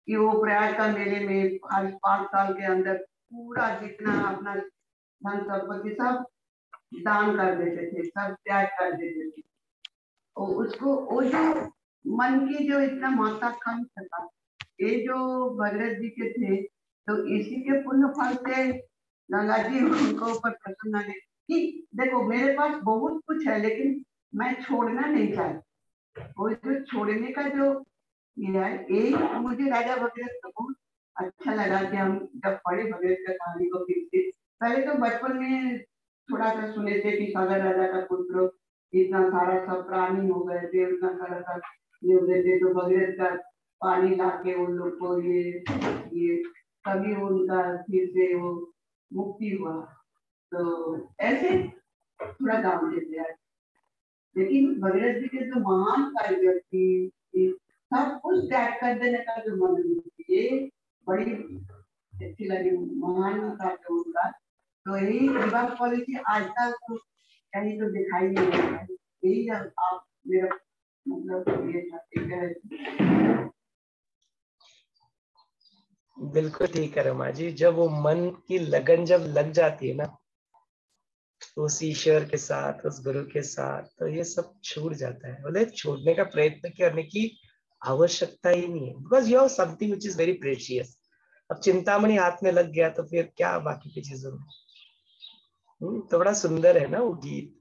कि वो प्रयाग का मेले में 5 साल के अंदर पूरा जितना अपना धन संपत्ति सब दान कर देते थे, सब त्याग कर देते थे। और उसको वो जो मन की जो इतना महत्वाकांक्षा था, ये जो भगीरथ जी के थे, तो इसी के पुण्य फल से गंगा जी उनको ऊपर प्रसन्न है कि देखो मेरे पास बहुत कुछ है लेकिन मैं छोड़ना नहीं चाहती। और जो छोड़ने का जो ये है, यही मुझे राजा भगीरथ का बहुत अच्छा लगा कि हम जब पढ़े भगीरथ का कहानी को फिर से। पहले तो बचपन में थोड़ा सा सुने थे कि सागर राजा का पुत्र इतना सारा सब प्राणी हो गए थे, उतना सारा सब ये हो गए थे, तो भगीरथ का पानी लाके उन लोग को ये तभी उनका फिर से वो मुक्ति हुआ। तो ऐसे थोड़ा गाँव देते हैं। लेकिन भगीरथ जी के जो महान कार्य थी, सब कुछ त्याग कर देने का जो मन, ये बड़ी अच्छी लगी, महान कार्य उनका। तो यही विवाह पॉलिसी आज तक कहीं तो दिखाई नहीं देता है। यही जब आप मेरा मतलब ये था। बिल्कुल ठीक है रमा जी, जब वो मन की लगन जब लग जाती है ना उस ईश्वर के साथ, उस गुरु के साथ, तो ये सब छूट जाता है। बोले छोड़ने का प्रयत्न करने की आवश्यकता ही नहीं है, because you have something which is very precious. अब चिंतामणि हाथ में लग गया तो फिर क्या बाकी की चीजों में। तो बड़ा सुंदर है ना वो गीत।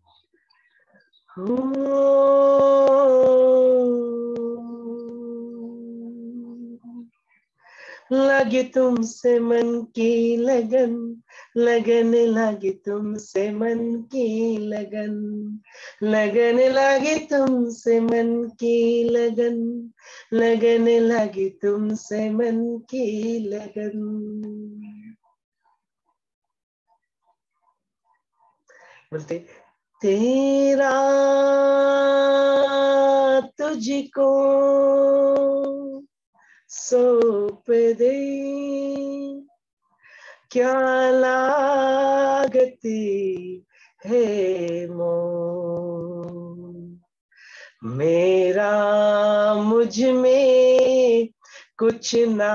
लगे तुमसे मन की लगन, लगन लगे तुमसे मन की लगन, लगन लगे तुमसे मन की लगन, लगन लगे तुमसे मन की लगन। बोलते तेरा तुझको सौंप दे, क्या लागती है मोह, मेरा मुझ में कुछ नहीं,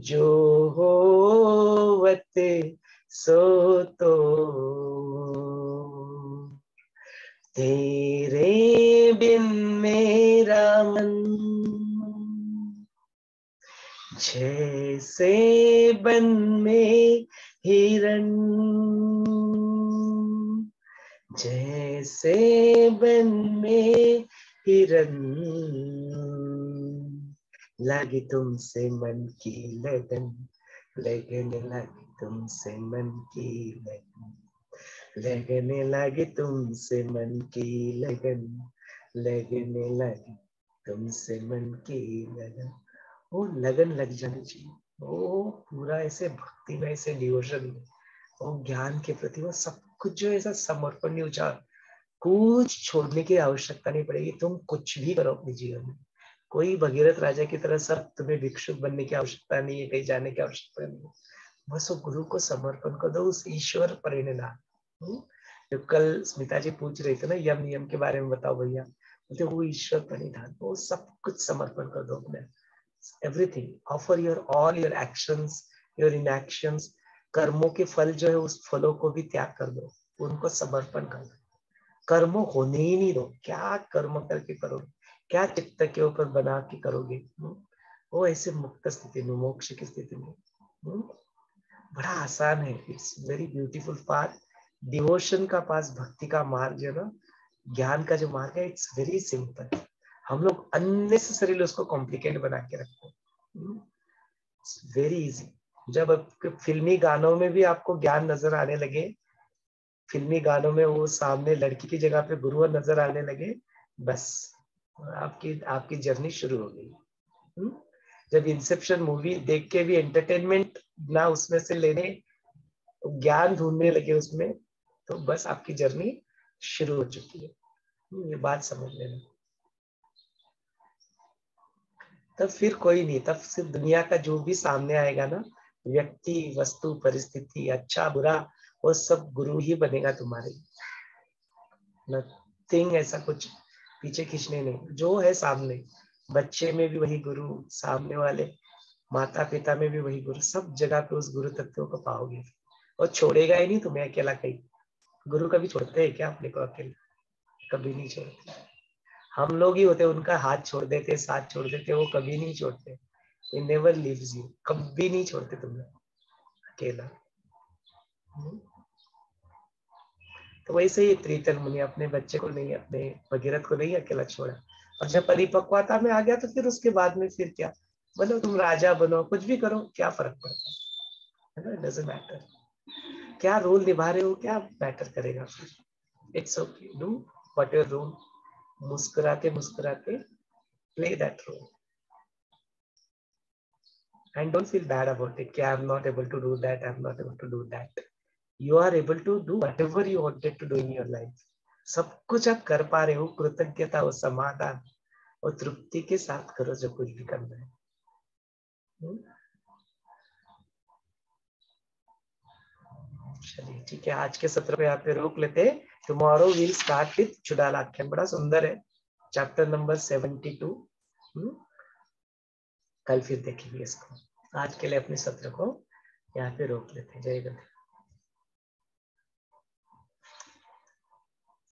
जो होवत सो तो तेरे बिन मेरा मन जैसे बन में हिरण, जैसे बन में हिरण, लगी तुमसे मन की लगन, लगन लगी तुमसे मन की लगन, लगने लगे तुमसे मन की लगन, लगने लगे तुमसे मन की लगन। वो लगन लग जानी चाहिए, वो पूरा ऐसे भक्ति में, ऐसे डिवोशन में, वो ज्ञान के प्रति वो सब कुछ जो ऐसा समर्पण नहीं, उचार कुछ छोड़ने की आवश्यकता नहीं पड़ेगी। तुम कुछ भी करो अपने जीवन में, कोई भगीरथ राजा की तरह सब तुम्हें भिक्षुक बनने की आवश्यकता नहीं है, कहीं जाने की आवश्यकता नहीं है। बस वो गुरु को समर्पण कर दो, उस ईश्वर परिणिधान। जो कल स्मिता जी पूछ रही थी ना यम नियम के बारे में, बताओ भैया, बोलते वो ईश्वर परिणिधान, वो सब कुछ समर्पण कर दो अपने, everything, offer your all your actions, your इनएक्शंस, कर्मों के फल जो है उस फलों को भी त्याग कर दो, उनको समर्पण कर दो, कर्म होने ही नहीं दो। क्या कर्म करके करोगे, क्या चित्त के ऊपर बना के करोगे, वो ऐसे मुक्त स्थिति में, मोक्ष की स्थिति में बड़ा आसान है। It's very beautiful path. Devotion का पास, भक्ति का मार्ग जो ना, ज्ञान का जो मार्ग है, इट्स वेरी सिंपल। हम लोग अननेसेसरीली उसको कॉम्प्लिकेट बना के रखते हैं। It's very easy. जब फिल्मी गानों में भी आपको ज्ञान नजर आने लगे, फिल्मी गानों में वो सामने लड़की की जगह पे गुरुवर नजर आने लगे, बस आपकी आपकी जर्नी शुरू हो गई। जब इंसेप्शन मूवी देख के भी एंटरटेनमेंट ना उसमें से लेने, ज्ञान ढूंढने लगे उसमें, तो बस आपकी जर्नी शुरू हो चुकी है। ये बात समझ लेना। तब फिर कोई नहीं, तब सिर्फ दुनिया का जो भी सामने आएगा ना, व्यक्ति, वस्तु, परिस्थिति, अच्छा बुरा, वो सब गुरु ही बनेगा तुम्हारे। नथिंग ऐसा कुछ पीछे खींचने नहीं, जो है सामने, बच्चे में भी वही गुरु, सामने वाले माता पिता में भी वही गुरु, सब जगह पे उस गुरु तत्व को पाओगे। और छोड़ेगा ही नहीं तुम्हें अकेला कहीं। गुरु कभी छोड़ते हैं क्या अपने को अकेले? कभी नहीं छोड़ते। हम लोग ही होते उनका हाथ छोड़ देते, साथ छोड़ देते, वो कभी नहीं छोड़ते। He never leaves you, कभी नहीं छोड़ते तुम्हें अकेला। तो वैसे ही त्रितल मुनि अपने बच्चे को नहीं, अपने भगीरथ को नहीं अकेला छोड़ा। और जब परिपक्वता में आ गया तो फिर उसके बाद में फिर क्या, बनो तुम राजा बनो, कुछ भी करो, क्या फर्क पड़ता है ना, डजंट मैटर। क्या रोल निभा रहे हो, क्या मैटर करेगा फिर। It's okay, do what your role, मुस्कुराते मुस्कुराते play that role and don't feel bad about it. I'm not able to do that, I'm not able to do that. You are able to do whatever you wanted to do in your life. सब कुछ आप कर पा रहे हो, कृतज्ञता और समाधान और तृप्ति के साथ करो जो कुछ भी करना है। चलिए ठीक है, आज के सत्र को यहाँ पे रोक लेते हैं। टुमारो विल स्टार्ट विथ चुड़ालाख्यान, बड़ा सुंदर है, चैप्टर नंबर 72। कल फिर देखेंगे इसको। आज के लिए अपने सत्र को यहाँ पे रोक लेते हैं। जय गणेश।